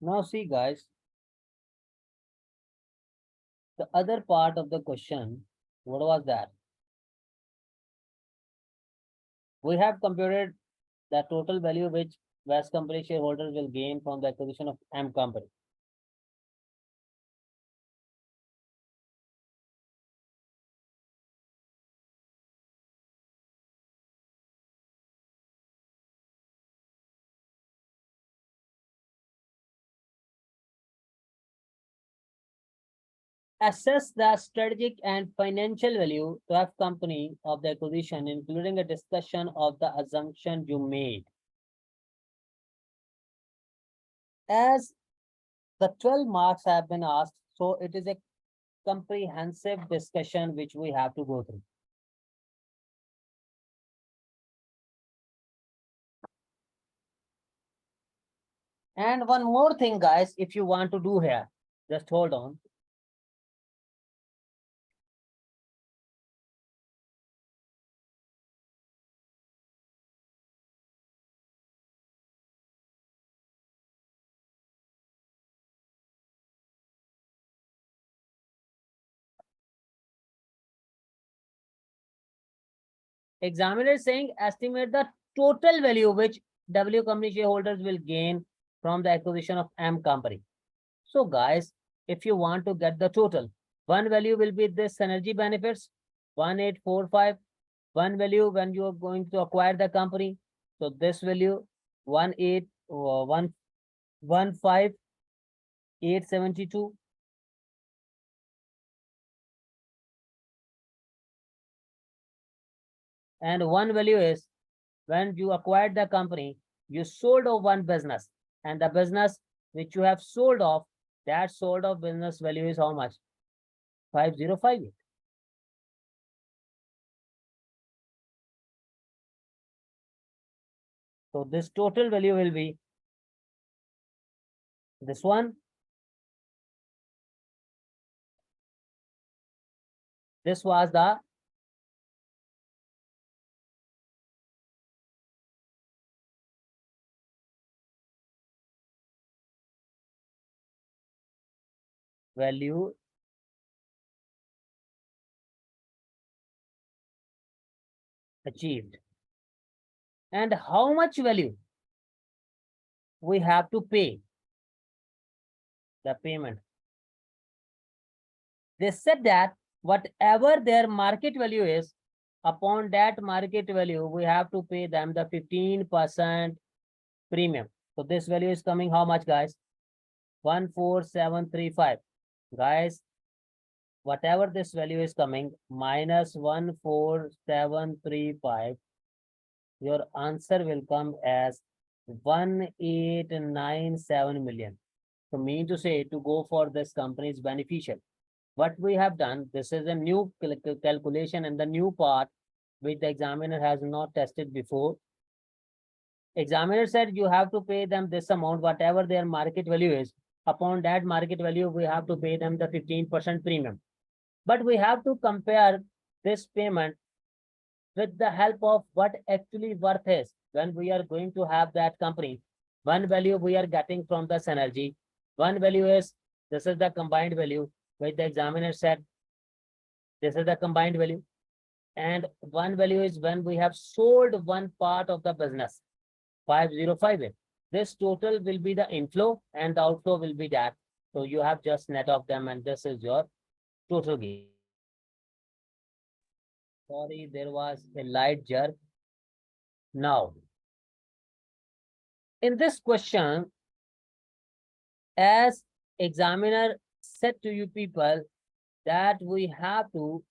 now see, guys, the other part of the question, what was that? We have computed the total value which West Company shareholders will gain from the acquisition of M Company. Assess the strategic and financial value to F company of the acquisition, including a discussion of the assumption you made. As the 12 marks have been asked, so it is a comprehensive discussion which we have to go through. And one more thing, guys, if you want to do here, just hold on. Examiner is saying estimate the total value which W company shareholders will gain from the acquisition of M company. So guys, if you want to get the total, one value will be this synergy benefits, 1845. One value when you are going to acquire the company. So this value 1,815,872. And one value is when you acquired the company, you sold off one business, and the business which you have sold off, that sold off business value is how much? 5058. So this total value will be this one. This was the value achieved. And how much value we have to pay the payment. They said that whatever their market value is, upon that market value, we have to pay them the 15% premium. So this value is coming how much, guys? 14735. Guys, whatever this value is coming, minus 14735, your answer will come as 1897 million. So mean to say, to go for this company is beneficial. What we have done, this is a new calculation and the new part which the examiner has not tested before. Examiner said you have to pay them this amount, whatever their market value is. Upon that market value, we have to pay them the 15% premium. But we have to compare this payment with the help of what actually worth is when we are going to have that company. One value we are getting from the synergy. One value is, this is the combined value, which the examiner said, this is the combined value. And one value is when we have sold one part of the business, 5058. This total will be the inflow and the outflow will be that. So you have just net of them and this is your total gain. Sorry, there was a light jerk. Now, in this question, as examiner said to you people that we have to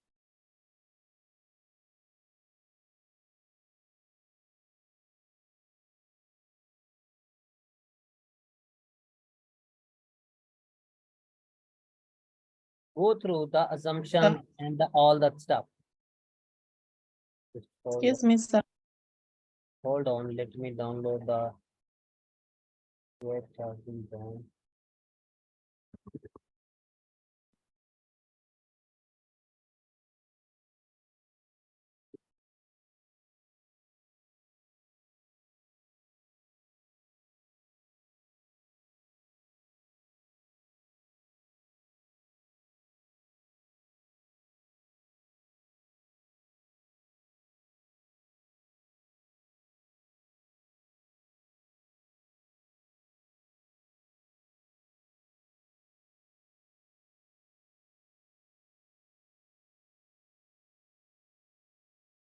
go through the assumption and all that stuff. Just Excuse me, sir. hold on, let me download the web charting down.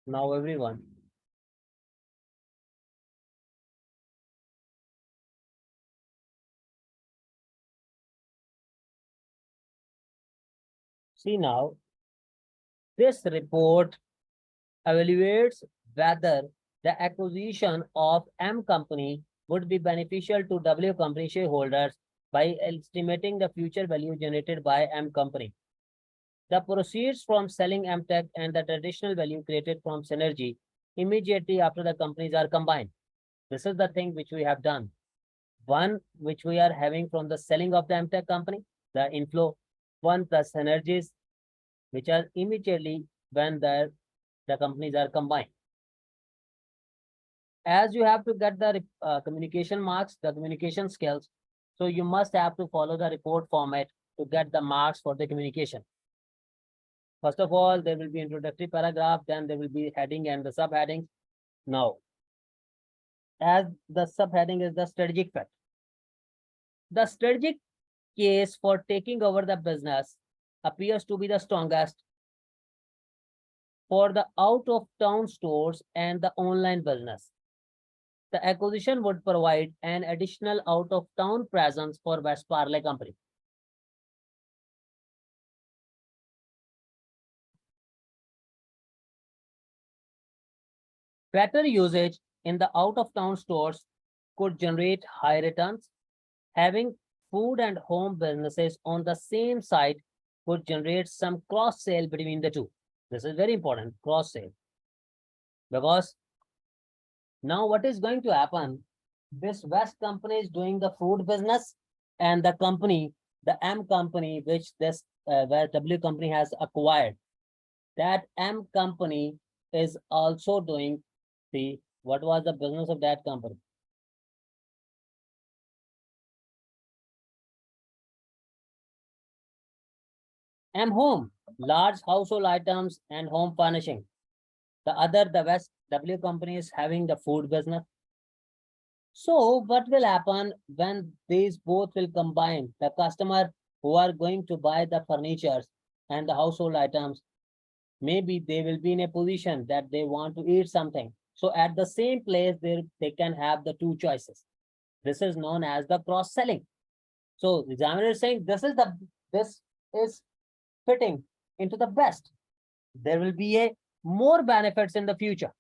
Now everyone. See now, this report evaluates whether the acquisition of M company would be beneficial to W company shareholders by estimating the future value generated by M company. The proceeds from selling MTech and the traditional value created from synergy immediately after the companies are combined. This is the thing which we have done. One, which we are having from the selling of the MTech company, the inflow. One, the synergies, which are immediately when the companies are combined. As you have to get the communication marks, the communication skills, so you must have to follow the report format to get the marks for the communication. First of all, there will be introductory paragraph, then there will be heading and the subheadings. Now, as the subheading is the strategic fact. The strategic case for taking over the business appears to be the strongest for the out-of-town stores and the online business. The acquisition would provide an additional out-of-town presence for Westparely company. Better usage in the out-of-town stores could generate high returns. Having food and home businesses on the same site could generate some cross-sale between the two. This is very important, cross-sale. Because now what is going to happen? This West company is doing the food business, and the company, the M company, which this where W company has acquired, that M company is also doing the, what was the business of that company? M home, large household items and home furnishing. The other, the West W company is having the food business. So what will happen when these both will combine? The customer who are going to buy the furnitures and the household items, maybe they will be in a position that they want to eat something. So at the same place, they can have the two choices. This is known as the cross-selling. So the examiner is saying this is fitting into the best. There will be a more benefits in the future.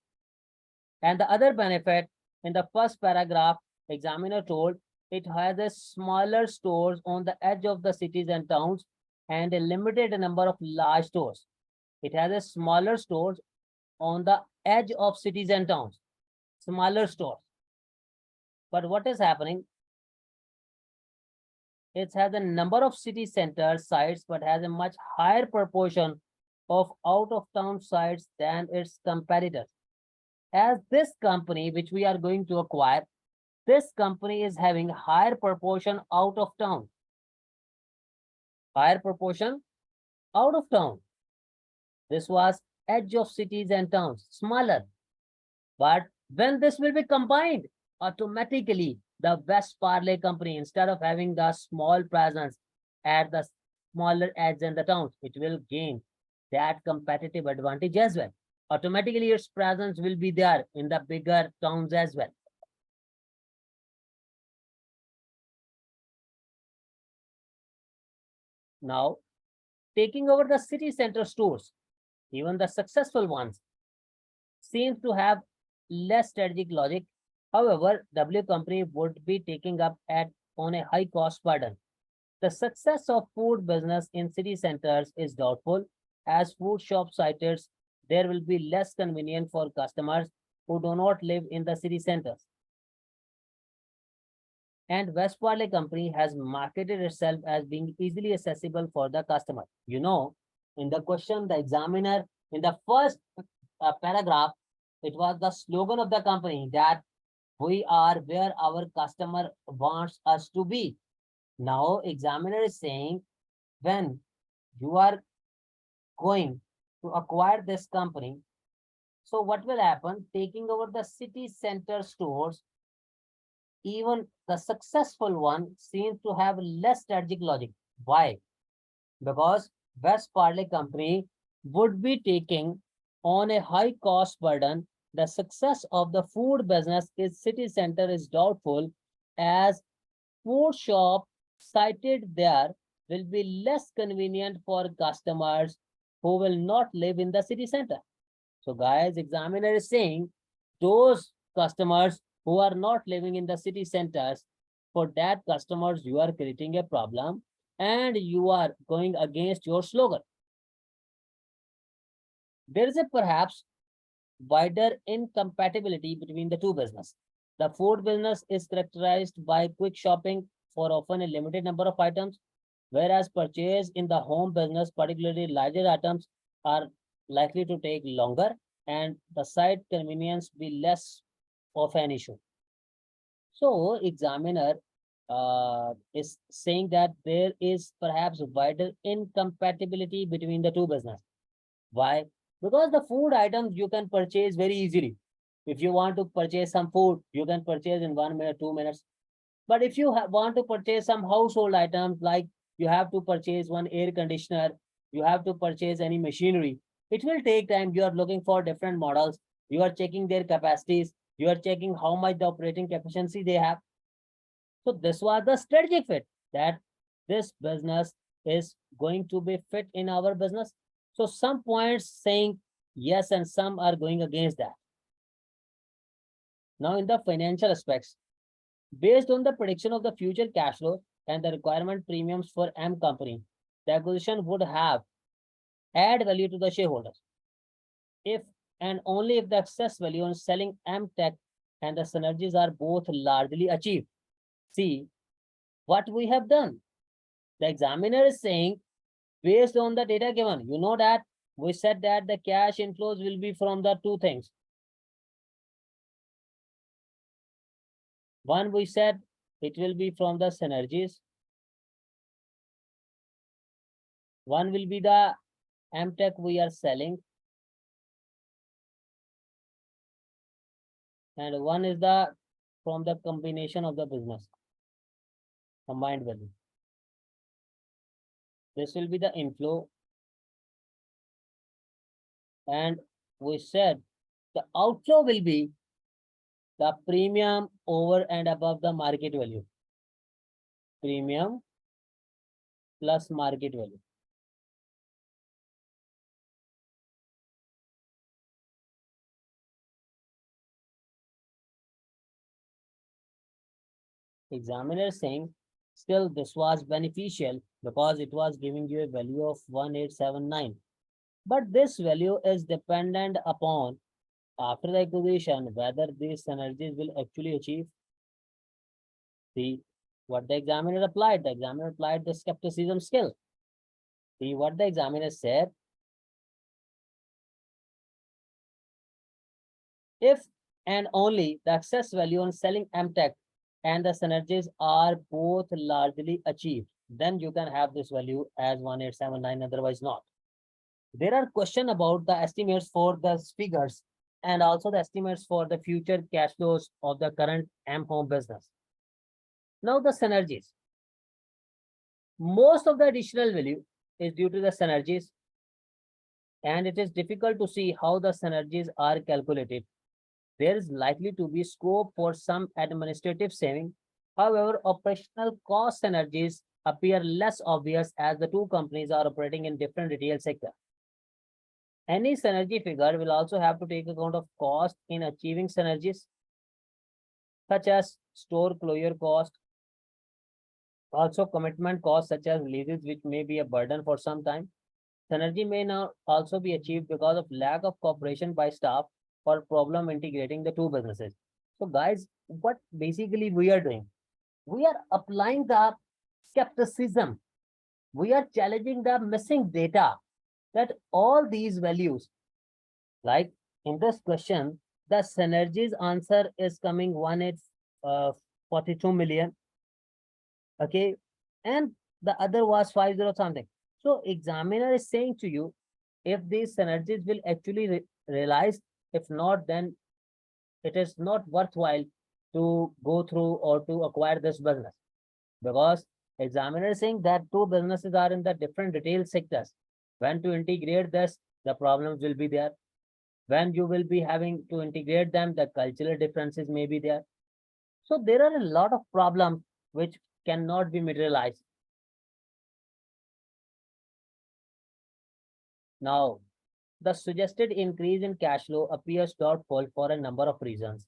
And the other benefit in the first paragraph, examiner told it has a smaller stores on the edge of the cities and towns and a limited number of large stores. It has a smaller stores on the edge of cities and towns, smaller stores. But what is happening? It has a number of city center sites, but has a much higher proportion of out-of-town sites than its competitors. As this company, which we are going to acquire, this company is having higher proportion out of town. Higher proportion out of town. This was edge of cities and towns, smaller. But when this will be combined, automatically the Westparely company, instead of having the small presence at the smaller edge in the towns, it will gain that competitive advantage as well. Automatically its presence will be there in the bigger towns as well. Now, taking over the city center stores, even the successful ones, seems to have less strategic logic. However, W company would be taking up on a high cost burden. The success of food business in city centers is doubtful, as food shop sites there will be less convenient for customers who do not live in the city centers. And Westparely company has marketed itself as being easily accessible for the customer. You know, in the question, the examiner, in the first paragraph, it was the slogan of the company that we are where our customer wants us to be. Now, examiner is saying when you are going to acquire this company, so what will happen? Taking over the city center stores, even the successful one seems to have less strategic logic. Why? Because Westparely company would be taking on a high cost burden, the success of the food business is city center is doubtful, as food shop sited there will be less convenient for customers who will not live in the city center. So guys, examiner is saying those customers who are not living in the city centers, for that customers you are creating a problem and you are going against your slogan. There is a perhaps wider incompatibility between the two business. The food business is characterized by quick shopping for often a limited number of items, whereas purchase in the home business, particularly larger items, are likely to take longer and the site convenience be less of an issue. So examiner is saying that there is perhaps wider incompatibility between the two business. Why? Because the food items you can purchase very easily. If you want to purchase some food, you can purchase in 1 minute, 2 minutes. But if you want to purchase some household items, like you have to purchase one air conditioner, you have to purchase any machinery, it will take time. You are looking for different models. You are checking their capacities. You are checking how much the operating efficiency they have. So this was the strategic fit, that this business is going to be fit in our business. So some points saying yes and some are going against that. Now in the financial aspects, based on the prediction of the future cash flow and the requirement premiums for M company, the acquisition would have add value to the shareholders. If and only if the excess value on selling M Tech and the synergies are both largely achieved. See what we have done. The examiner is saying, based on the data given, you know that we said that the cash inflows will be from the two things. One, we said it will be from the synergies. One will be the MTech we are selling. And one is the from the combination of the business, combined value. This will be the inflow. And we said the outflow will be the premium over and above the market value. Premium plus market value. Examiner saying still this was beneficial because it was giving you a value of 1879. But this value is dependent upon, after the acquisition, whether these synergies will actually achieve. See what the examiner applied. The examiner applied the skepticism skill. See what the examiner said. If and only the excess value on selling MTech and the synergies are both largely achieved, then you can have this value as 1879, otherwise not. There are questions about the estimates for the figures and also the estimates for the future cash flows of the current M home business. Now the synergies. Most of the additional value is due to the synergies, and it is difficult to see how the synergies are calculated. There is likely to be scope for some administrative saving. However, operational cost synergies appear less obvious as the two companies are operating in different retail sectors. Any synergy figure will also have to take account of cost in achieving synergies, such as store closure cost, also commitment costs such as leases, which may be a burden for some time. Synergy may now also be achieved because of lack of cooperation by staff or problem integrating the two businesses. So guys, what basically we are doing, we are applying the skepticism. We are challenging the missing data, that all these values, like in this question, the synergies answer is coming 1842 million. Okay, and the other was 50 something. So examiner is saying to you, if these synergies will actually realize, if not, then it is not worthwhile to go through or to acquire this business, because examiner is saying that two businesses are in the different retail sectors. When to integrate this, the problems will be there. When you will be having to integrate them, the cultural differences may be there. So there are a lot of problems which cannot be materialized. Now, the suggested increase in cash flow appears doubtful for a number of reasons.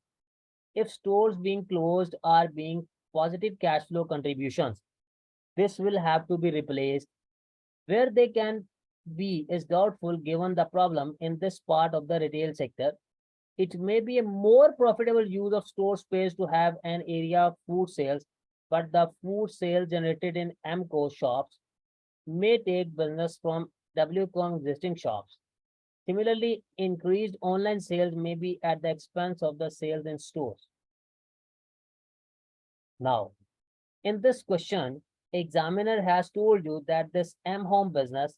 If stores being closed are being positive cash flow contributions, this will have to be replaced. Where they can be is doubtful given the problem in this part of the retail sector. It may be a more profitable use of store space to have an area of food sales, but the food sales generated in MCO shops may take business from WCOM existing shops. Similarly, increased online sales may be at the expense of the sales in stores. Now, in this question, examiner has told you that this M-Home business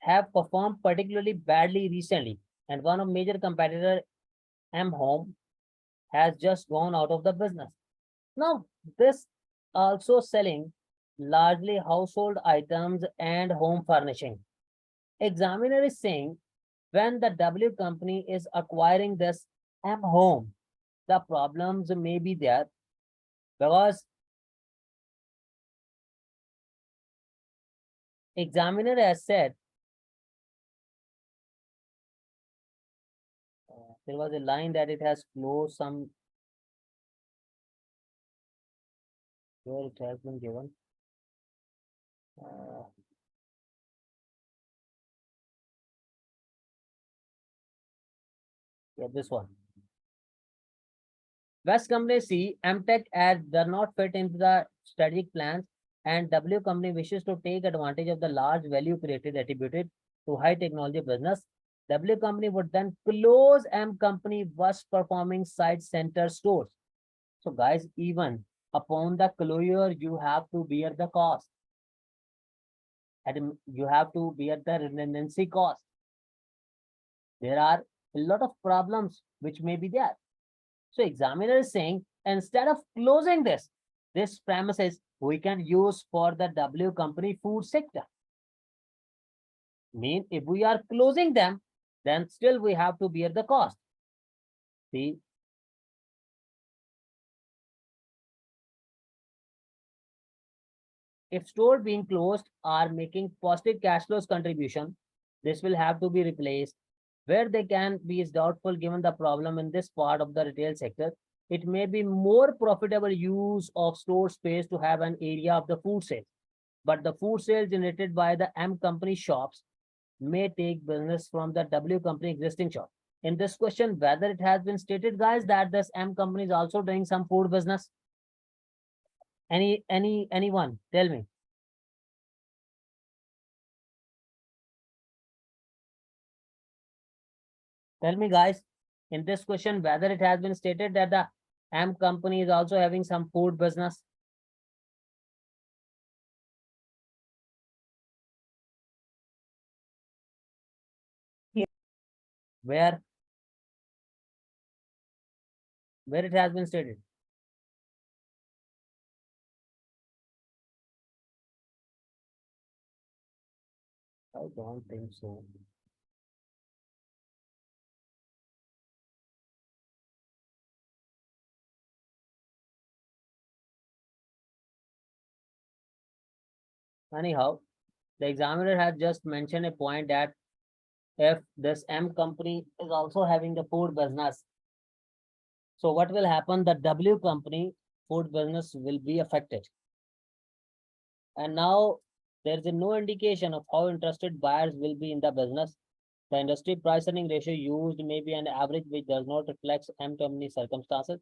have performed particularly badly recently, and one of major competitor, M-Home, has just gone out of the business. Now, this also selling largely household items and home furnishing. Examiner is saying when the W company is acquiring this M-Home, the problems may be there because examiner has said there was a line that it has closed some where it has been given. Yeah, this one. West Company see MTech as does not fit into the strategic plans, and W Company wishes to take advantage of the large value created attributed to high technology business. W Company would then close M Company worst performing site center stores. So guys, even upon the closure, you have to bear the cost. And you have to bear the redundancy cost. There are a lot of problems which may be there. So examiner is saying, instead of closing this premises we can use for the W company food sector. Mean if we are closing them, then still we have to bear the cost. See, if store being closed are making positive cash flows contribution, this will have to be replaced. Where they can be is doubtful given the problem in this part of the retail sector. It may be more profitable use of store space to have an area of the food sales, but the food sales generated by the M company shops may take business from the W company existing shop. In this question, whether it has been stated, guys, that this M company is also doing some food business. Anyone tell me? Tell me, guys, in this question, whether it has been stated that the M company is also having some food business. Yeah. Where it has been stated? I don't think so. Anyhow, the examiner has just mentioned a point that if this M company is also having the food business, so what will happen? The W company food business will be affected. And now there is no indication of how interested buyers will be in the business. The industry price earning ratio used may be an average which does not reflect M company circumstances.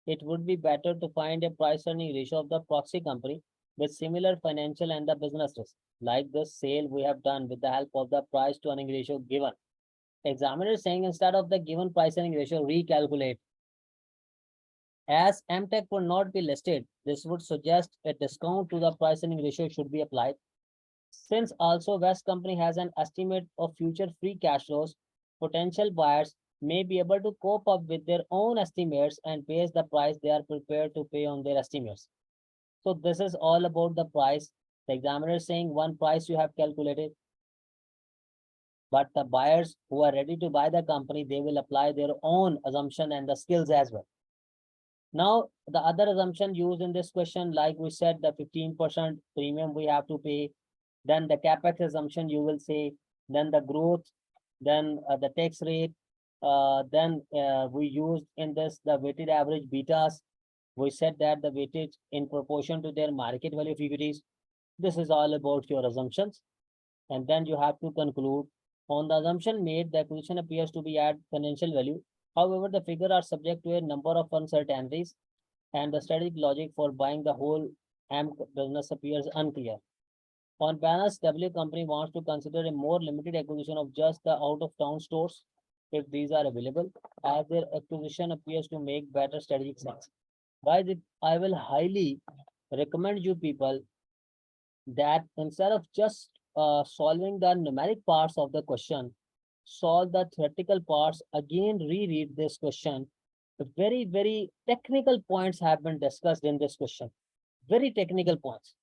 It would be better to find a price earning ratio of the proxy company with similar financial and the business risk. Like the sale we have done with the help of the price to earning ratio given. Examiner is saying instead of the given price earning ratio, recalculate. As MTech would not be listed, this would suggest a discount to the price earning ratio should be applied. Since also West Company has an estimate of future free cash flows, potential buyers may be able to cope up with their own estimates and base the price they are prepared to pay on their estimates. So this is all about the price. The examiner is saying one price you have calculated. But the buyers who are ready to buy the company, they will apply their own assumption and the skills as well. Now, the other assumption used in this question, like we said, the 15% premium we have to pay, then the capex assumption you will say, then the growth, then the tax rate, then we used in this the weighted average betas. We said that the weightage in proportion to their market value of equities. This is all about your assumptions. And then you have to conclude on the assumption made, the acquisition appears to be at financial value. However, the figure are subject to a number of uncertainties and the strategic logic for buying the whole AM business appears unclear. On balance, W company wants to consider a more limited acquisition of just the out-of-town stores if these are available, as their acquisition appears to make better strategic sense. Guys, I will highly recommend you people that instead of just solving the numeric parts of the question, solve the theoretical parts, again reread this question. The very technical points have been discussed in this question. Very technical points.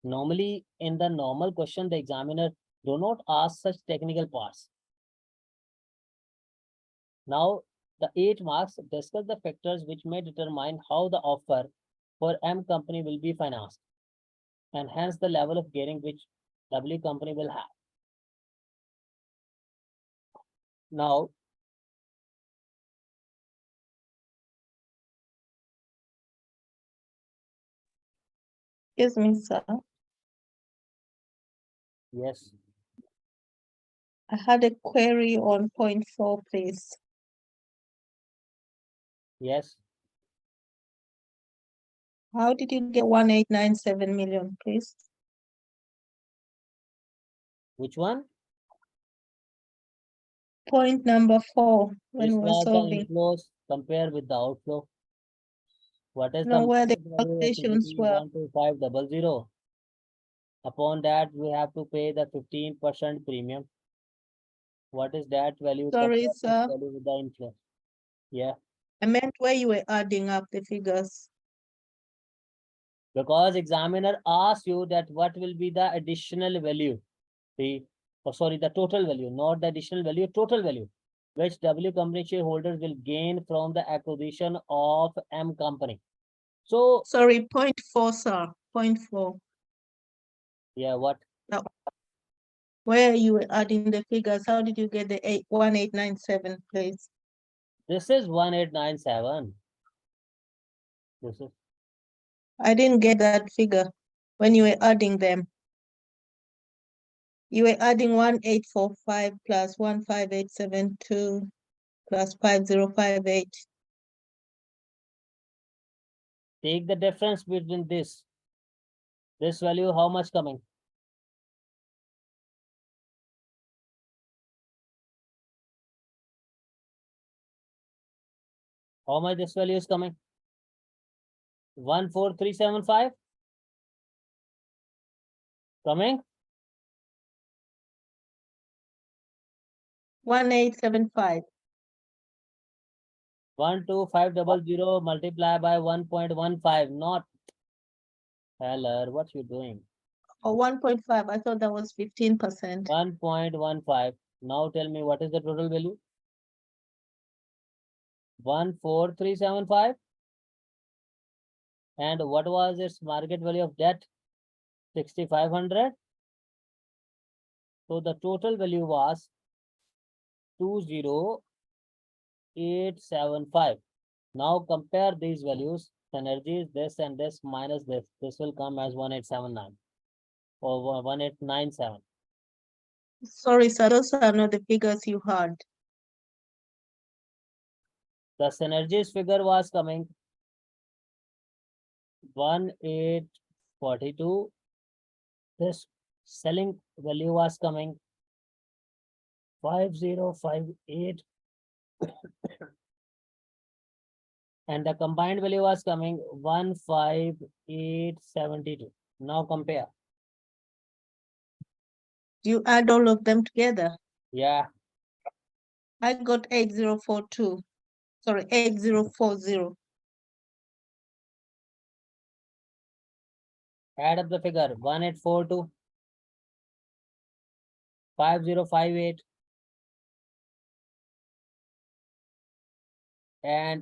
Normally, in the normal question, the examiner do not ask such technical parts. Now, the 8 marks discuss the factors which may determine how the offer for M company will be financed, and hence the level of gearing which W company will have. Now, Excuse me, sir. yes, I had a query on point 4, please. yes, How did you get 1897 million, please? which one? Point number 4, when This we were was the solving, inflows compared with the outflow. What is the no, where the market value of calculations equity? were. 12500. Upon that, we have to pay the 15% premium. What is that value Sorry, compared to sir. value with the inflow? Yeah, I meant where you were adding up the figures. because examiner asks you that what will be the additional value. The, sorry, the total value, not the additional value, total value, which W company shareholders will gain from the acquisition of M company. So, Sorry, point 4, sir. Point 4. yeah, what? Where you were adding the figures, how did you get the 1897, please? This is 1897. This is, I didn't get that figure when you were adding them. You were adding 1845 plus 15872 plus 5058. take the difference between this value, how much coming? How much this value is coming? 14375 coming? 1875. 12500 multiply by 1.15, not Heller, what you doing? Or 1.5. I thought that was 15%. 1.15. Now tell me what is the total value? 14375. And what was its market value of debt? 6500. So the total value was 20875. Now compare these values. Synergy is this and this minus this. This will come as 1879 or 1897. Sorry, sir, those are not the figures you had. The synergies figure was coming 1842. This selling value was coming 5058. And the combined value was coming 15872. Now compare. You add all of them together. Yeah, I got 8042. Sorry, 8040. add up the figure 1842. 5058 and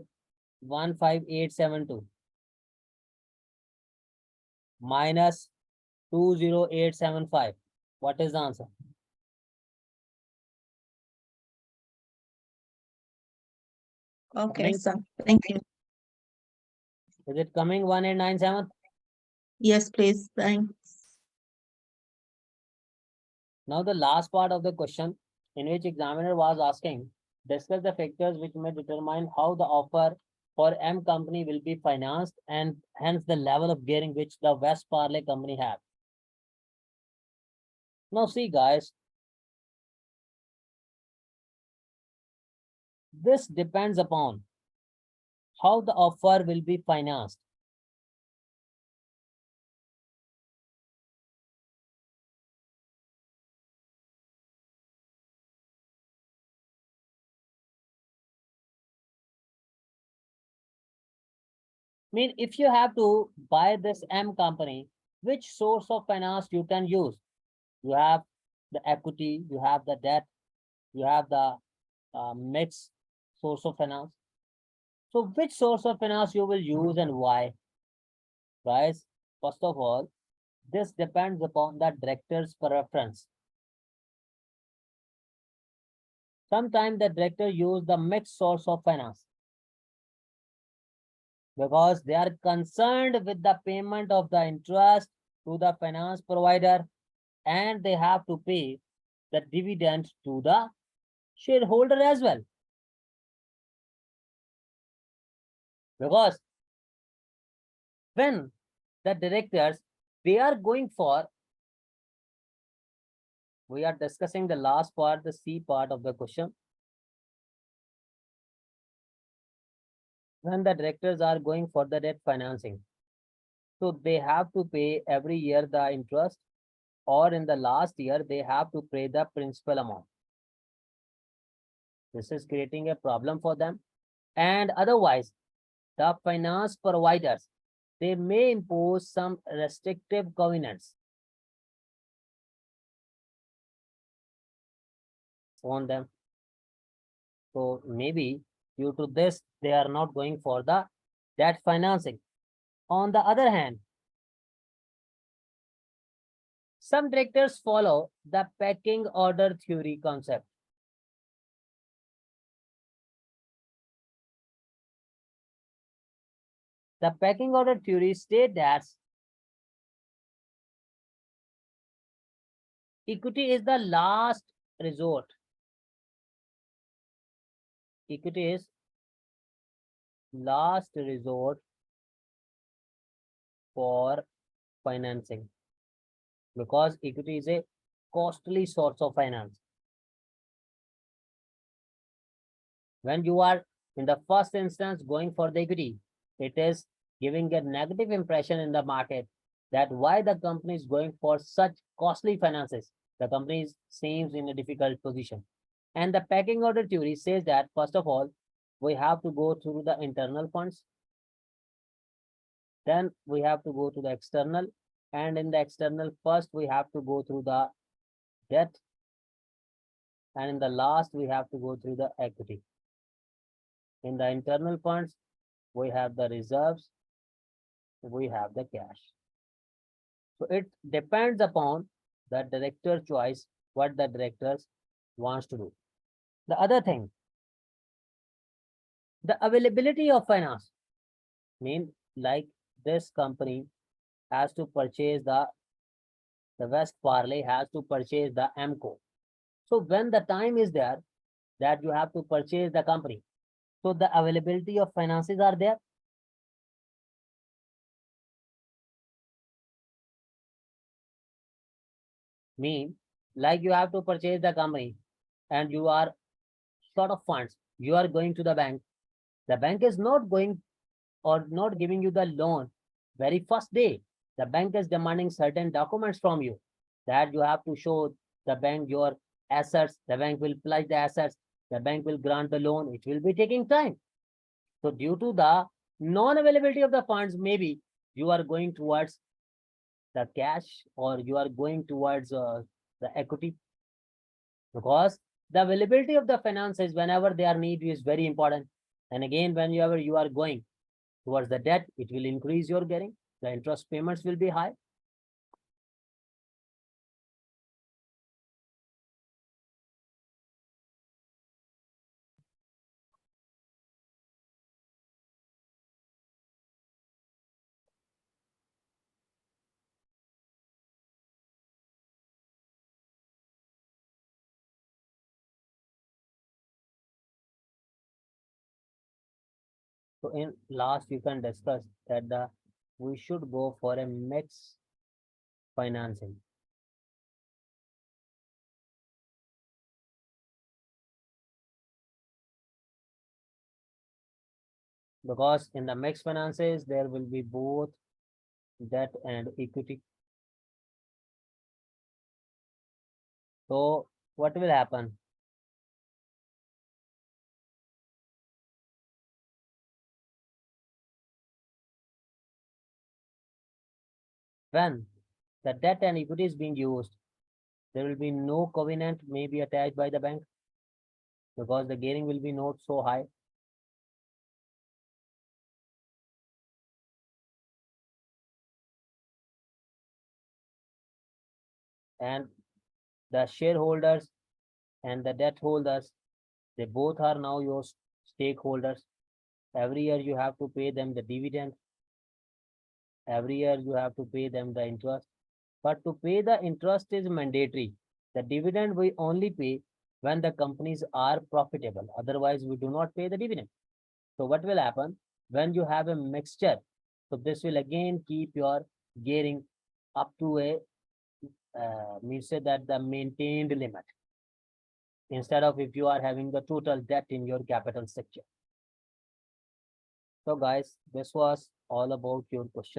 15872 minus 20875. What is the answer? Okay, Coming- sir. Thank you. Is it coming 1897? Yes, please. Thanks. Now the last part of the question in which examiner was asking, discuss the factors which may determine how the offer for M company will be financed and hence the level of gearing which the Westparely company have. Now see guys, this depends upon how the offer will be financed. Mean if you have to buy this M company, which source of finance you can use? You have the equity, you have the debt, you have the mixed source of finance. So which source of finance you will use and why? Guys, first of all, this depends upon the director's preference. Sometimes the director use the mixed source of finance because they are concerned with the payment of the interest to the finance provider and they have to pay the dividend to the shareholder as well. Because when the directors, they are going for, we are discussing the last part, the C part of the question. When the directors are going for the debt financing, so they have to pay every year the interest, or in the last year, they have to pay the principal amount. This is creating a problem for them. And otherwise, the finance providers, they may impose some restrictive covenants on them. So maybe due to this, they are not going for the debt financing. On the other hand, some directors follow the pecking order theory concept. The pecking order theory states that equity is the last resort. Equity is last resort for financing because equity is a costly source of finance. When you are in the first instance going for the equity, it is giving a negative impression in the market that why the company is going for such costly finances. The company seems in a difficult position. And the pecking order theory says that, first of all, we have to go through the internal funds. Then we have to go to the external. And in the external, first we have to go through the debt. And in the last, we have to go through the equity. In the internal funds, we have the reserves, we have the cash. So it depends upon the director choice, what the directors wants to do. The other thing, the availability of finance, mean like this company has to purchase the Westparely has to purchase the MCO. So when the time is there that you have to purchase the company, so the availability of finances are there. Mean like you have to purchase the company and you are short of funds, you are going to the bank. The bank is not going or not giving you the loan very first day. The bank is demanding certain documents from you that you have to show the bank your assets. The bank will pledge the assets. The bank will grant the loan. It will be taking time. So due to the non-availability of the funds, maybe you are going towards the cash or you are going towards the equity. Because the availability of the finances whenever they are needed is very important. And again, whenever you are going towards the debt, it will increase your getting. The interest payments will be high. So in last, you can discuss that we should go for a mix financing. Because in the mixed finances, there will be both debt and equity. So what will happen? When the debt and equity is being used, there will be no covenant may be attached by the bank because the gearing will be not so high. And the shareholders and the debt holders, they both are now your stakeholders. Every year you have to pay them the dividend. Every year you have to pay them the interest. But to pay the interest is mandatory. The dividend we only pay when the companies are profitable. Otherwise, we do not pay the dividend. So what will happen when you have a mixture? So this will again keep your gearing up to a means say that the maintained limit instead of if you are having the total debt in your capital structure. So guys, this was all about your question.